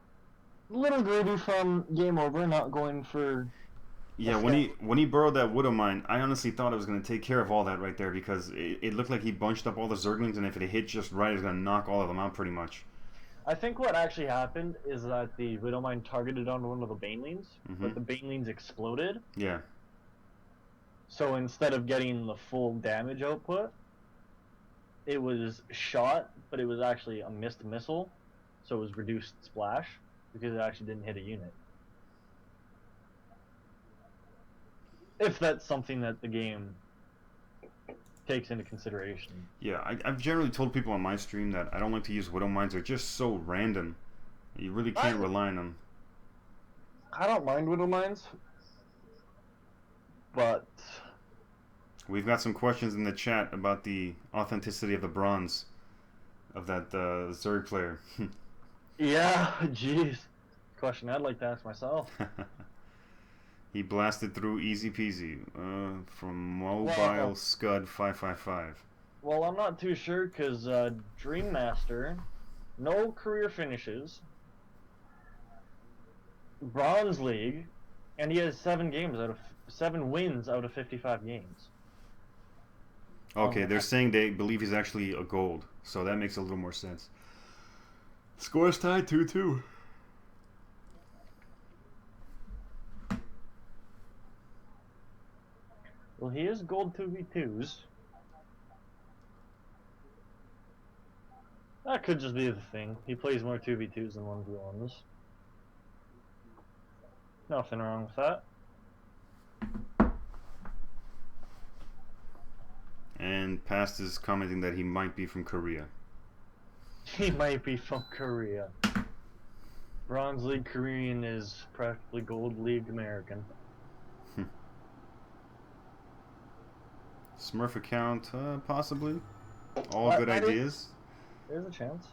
a little greedy from game over, not going for. Yeah, when he burrowed that Widow Mine, I honestly thought it was going to take care of all that right there because it looked like he bunched up all the Zerglings, and if it hit just right, it's going to knock all of them out pretty much. I think what actually happened is that the Widow Mine targeted on one of the Banelings, but the Banelings exploded. Yeah. So instead of getting the full damage output, it was shot, but it was actually a missed missile, so it was reduced splash because it actually didn't hit a unit. If that's something that the game takes into consideration. Yeah, I've generally told people on my stream that I don't like to use Widow Mines. They're just so random. You really can't rely on them. I don't mind Widow Mines, but... We've got some questions in the chat about the authenticity of the bronze of that Zerg player. Yeah, jeez. Question I'd like to ask myself. He blasted through easy peasy from Mobile Scud 555. Well, I'm not too sure because Dream Master, no career finishes, Bronze League, and he has 7 wins out of 55 games. Okay, they're saying they believe he's actually a gold, so that makes a little more sense. Scores tied 2-2. Well, he is gold 2v2s. That could just be the thing. He plays more 2v2s than 1v1s. Nothing wrong with that. And Past is commenting that he might be from Korea. He might be from Korea. Bronze League Korean is practically Gold League American. Smurf account, possibly. All good ideas. There's a chance.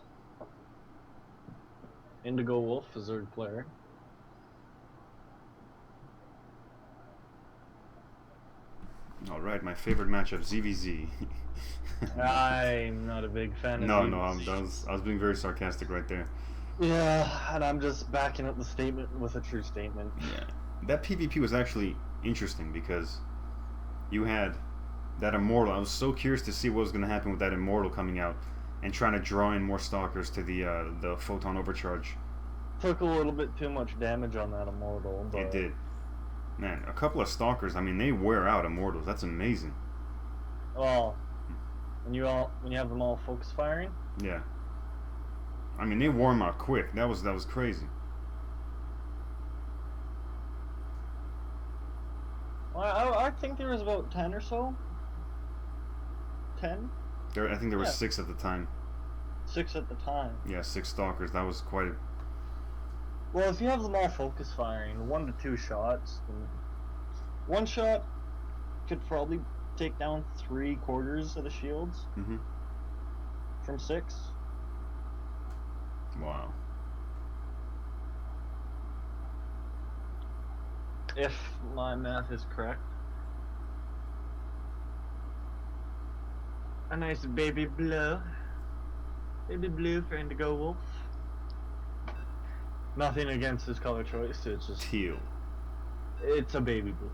Indigo Wolf is Zerg player. Alright, my favorite matchup, ZVZ. I'm not a big fan of ZVZ. I was being very sarcastic right there. Yeah, and I'm just backing up the statement with a true statement. Yeah. That PvP was actually interesting because you had that Immortal. I was so curious to see what was going to happen with that Immortal coming out and trying to draw in more Stalkers to the Photon Overcharge. Took a little bit too much damage on that Immortal. But... It did. Man, a couple of Stalkers, I mean, they wear out Immortals. That's amazing. Well, when you have them all focus firing? Yeah. I mean, they wore them out quick. That was crazy. Well, I think there was about 10 or so. 10? I think there were 6 at the time. 6 at the time. Yeah, 6 Stalkers. That was quite a... Well, if you have them all focus firing, 1 to 2 shots, then 1 shot could probably take down 3/4 of the shields. Mm-hmm. From 6. Wow. If my math is correct. A nice baby blue. Baby blue for Indigo Wolf. Nothing against his color choice, it's just... Teal. It's a baby blue.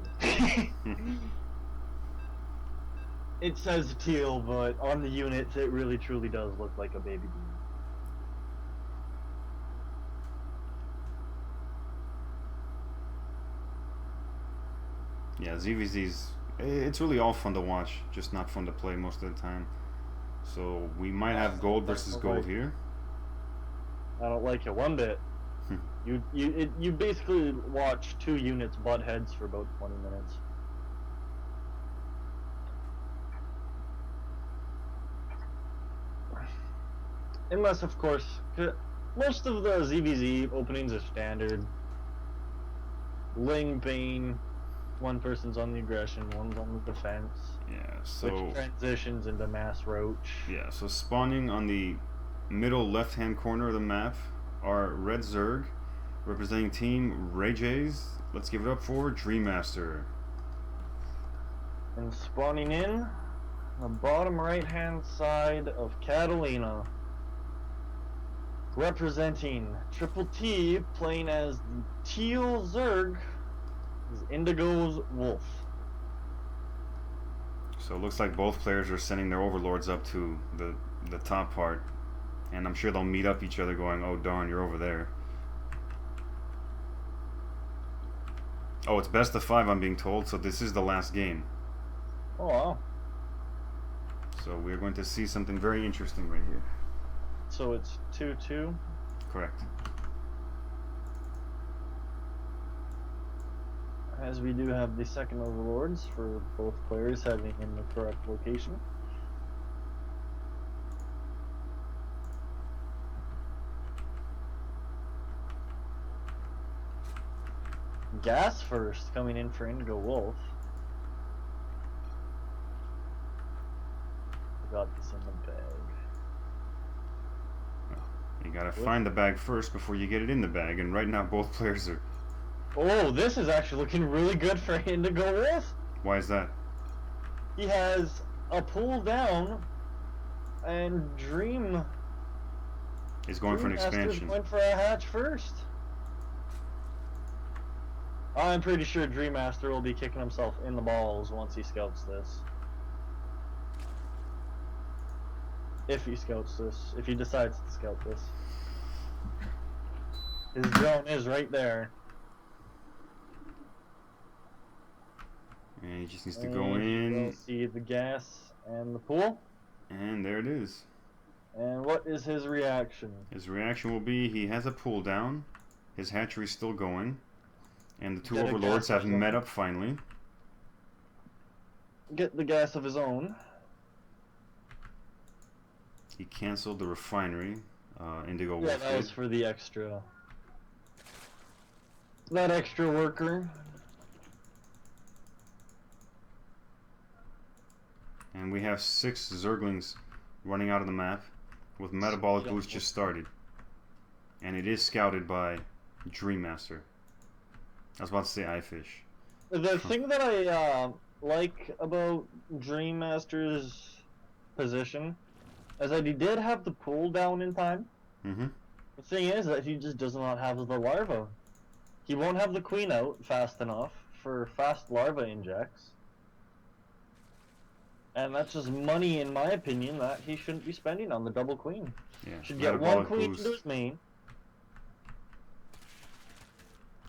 It says teal, but on the units it really truly does look like a baby blue. Yeah, ZVZ's... It's really all fun to watch, just not fun to play most of the time. So we might have gold versus gold here. I don't like it one bit. You basically watch 2 units butt heads for about 20 minutes. Unless, of course, most of the ZVZ openings are standard. Ling, Bane, one person's on the aggression, one's on the defense. Yeah, Which so transitions into Mass Roach. yeah, so spawning on the middle left-hand corner of the map are Red Zerg, representing Team Ray Jays. Let's give it up for Dream Master. And spawning in the bottom right hand side of Catalina, representing TrpleT, playing as the Teal Zerg, is Indigo's Wolf. So it looks like both players are sending their overlords up to the top part, and I'm sure they'll meet up each other going, oh darn, you're over there. Oh, it's best of 5, I'm being told, so this is the last game. Oh wow. So we're going to see something very interesting right here. So it's 2-2. Correct. As we do have the second overlords for both players having in the correct location. Gas first coming in for Indigo Wolf. Got this in the bag. You gotta find the bag first before you get it in the bag, and right now both players are... Oh, this is actually looking really good for Indigo Wolf. Why is that? He has a pull down, and Dream He's going for an expansion. Went for a hatch first. I'm pretty sure Dream Master will be kicking himself in the balls once he scouts this. If he scouts this, if he decides to scout this. His drone is right there. And he just needs to go in. We'll see the gas and the pool. And there it is. And what is his reaction? His reaction will be he has a pull down. His hatchery's still going. And the two Get a overlords gas have of his met own. up finally. Get the gas of his own. He canceled the refinery. Indigo Yeah, Wolf that was did. for the extra. That extra worker. And we have 6 Zerglings running out of the map with metabolic Yeah. boost just started. And it is scouted by Dream Master. I was about to say Eyefish. The thing that I like about Dream Master's position is that he did have the pull down in time. Mm-hmm. The thing is that he just does not have the larva. He won't have the queen out fast enough for fast larva injects. And that's just money, in my opinion, that he shouldn't be spending on the double queen. Yeah. Should get one metabolic queen boost. into his main.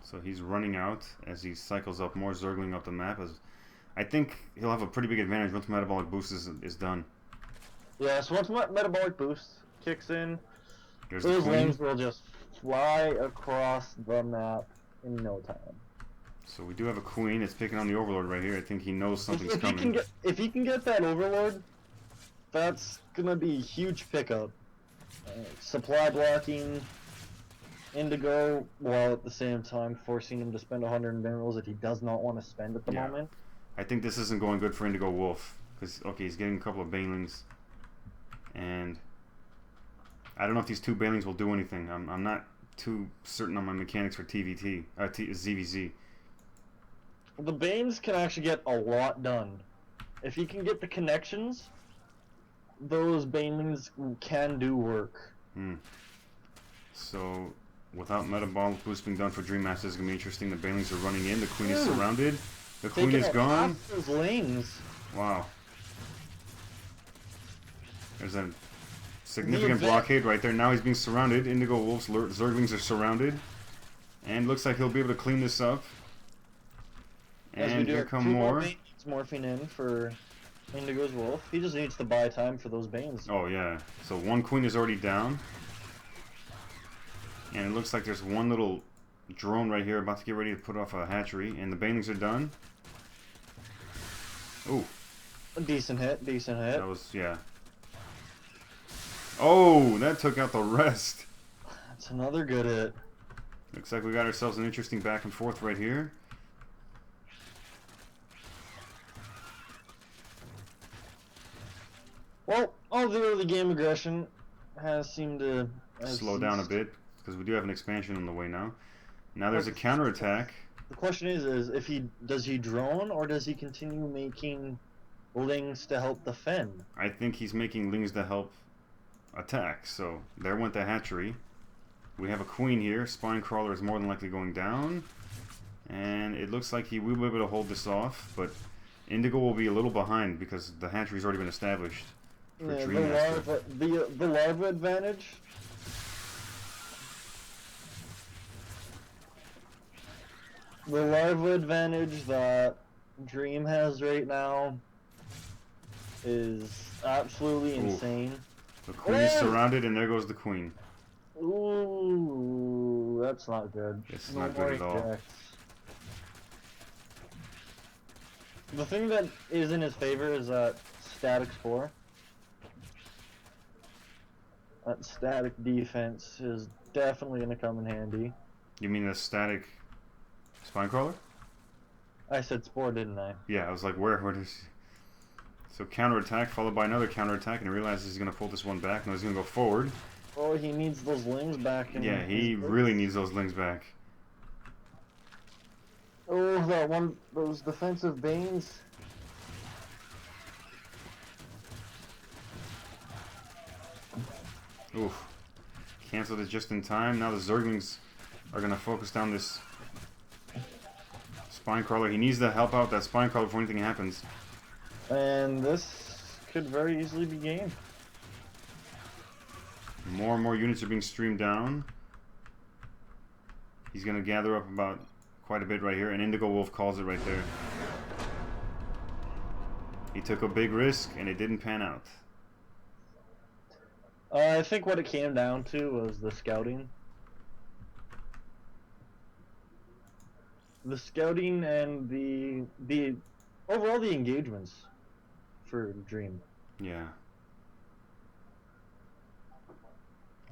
So he's running out as he cycles up more Zergling up the map. As I think he'll have a pretty big advantage once metabolic boost is done. Yeah, so once metabolic boost kicks in, There's the those queen. lanes will just fly across the map in no time. So we do have a queen. It's picking on the overlord right here. I think he knows something's If he coming. if he can get that overlord, that's gonna be a huge pickup. Supply blocking Indigo, while at the same time forcing him to spend 100 minerals that he does not want to spend at the Yeah. moment. I think this isn't going good for Indigo Wolf. Because, okay, he's getting a couple of Banelings. And I don't know if these 2 Banelings will do anything. I'm not too certain on my mechanics for ZVZ. The Banes can actually get a lot done. If he can get the connections, those Banelings can do work. So, without metabolic boost being done for Dream Master, it's going to be interesting. The Banelings are running in. The queen is surrounded. The queen Taking is out gone. half those lanes. Wow. There's a significant The blockade right there. Now he's being surrounded. Indigo Wolf's Zerglings are surrounded. And looks like he'll be able to clean this up. As we And do here have come 2 more. Banes morphing in for Indigo's Wolf. He just needs to buy time for those Banes. Oh, yeah. So 1 queen is already down. And it looks like there's 1 little drone right here about to get ready to put off a hatchery. And the Banelings are done. Ooh. A decent hit, decent hit. That was, yeah. Oh, that took out the rest. That's another good hit. Looks like we got ourselves an interesting back and forth right here. Well, all the early game aggression has seemed to have Slow down a ceased. bit because we do have an expansion on the way now. Now there's But a counterattack. the question is if he does he drone or does he continue making lings to help defend? I think he's making lings to help attack. So there went the hatchery. We have a queen here. Spine crawler is more than likely going down. And it looks like he will be able to hold this off, but Indigo will be a little behind because the hatchery's already been established for Yeah, Dream Master. the larva advantage. The larva advantage that Dream has right now is absolutely Ooh. insane. The queen is surrounded, and there goes the queen. Ooh, that's not good. This is not good at all. Jacks. The thing that is in his favor is that static 4. That static defense is definitely going to come in handy. You mean the static spine crawler? I said spore, didn't I? Yeah, I was like, where does... So counterattack followed by another counterattack, and he realizes he's going to pull this one back. No, he's going to go forward. Oh, he needs those lings back. Yeah, he really needs those lings back. Oh, that one, those defensive banes. Oof. Canceled it just in time. Now the Zerglings are going to focus down this spine crawler. He needs to help out that spine crawler before anything happens. And this could very easily be game. More and more units are being streamed down. He's going to gather up about quite a bit right here, and Indigo Wolf calls it right there. He took a big risk, and it didn't pan out. I think what it came down to was the scouting. The scouting and the overall the engagements for Dream. Yeah.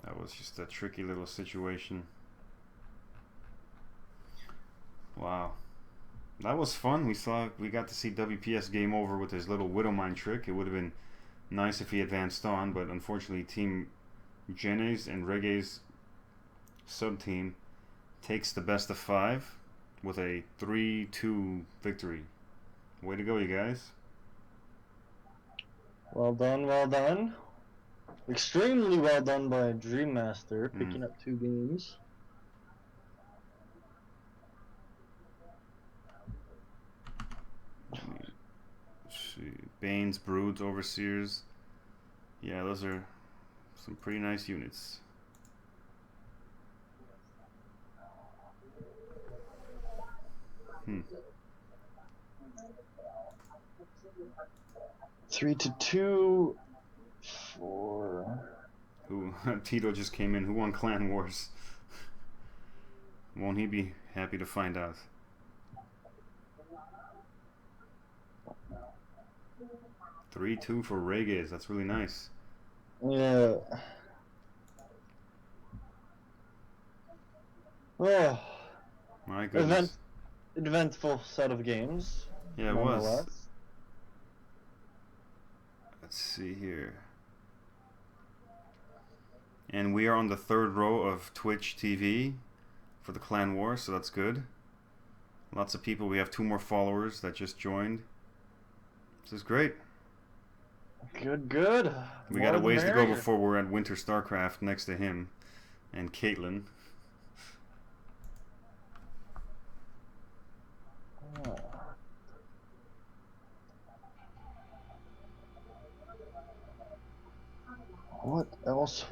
That was just a tricky little situation. Wow. That was fun. We got to see WPS game over with his little Widowmine trick. It would have been nice if he advanced on, but unfortunately Team Genus and Reggae's sub-team takes the best of 5 with a 3-2 victory. Way to go, you guys. Well done, well done. Extremely well done by Dream Master, picking up 2 games. Let's see. Banes, Broods, Overseers. Yeah, those are some pretty nice units. Hmm. 3-2 for... Who? Tito just came in. Who won Clan Wars? Won't he be happy to find out? Three, 2 for Reggae. That's really nice. Yeah. Oh. My goodness. Eventful set of games. Yeah, it was. Let's see here. And we are on the 3rd row of Twitch TV for the Clan War, so that's good. Lots of people. We have 2 more followers that just joined. This is great. Good. We got a ways to go before we're at Winter StarCraft next to him and Caitlin. What else?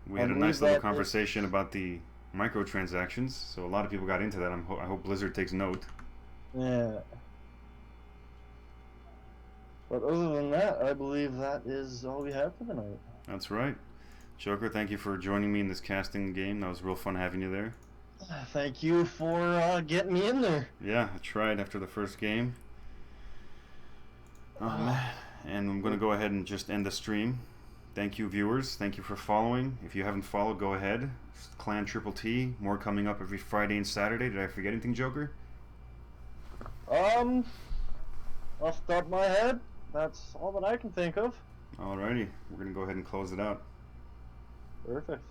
We had a nice little conversation about the microtransactions, so a lot of people got into that. I hope Blizzard takes note. Yeah. But other than that, I believe that is all we have for the night. That's right. Joker, thank you for joining me in this casting game. That was real fun having you there. Thank you for getting me in there. Yeah, I tried after the first game. Oh, man. And I'm going to go ahead and just end the stream. Thank you, viewers. Thank you for following. If you haven't followed, go ahead. Clan TrpleT. More coming up every Friday and Saturday. Did I forget anything, Joker? Off the top of my head, That's all that I can think of. Alrighty, we're gonna go ahead and close it out. Perfect.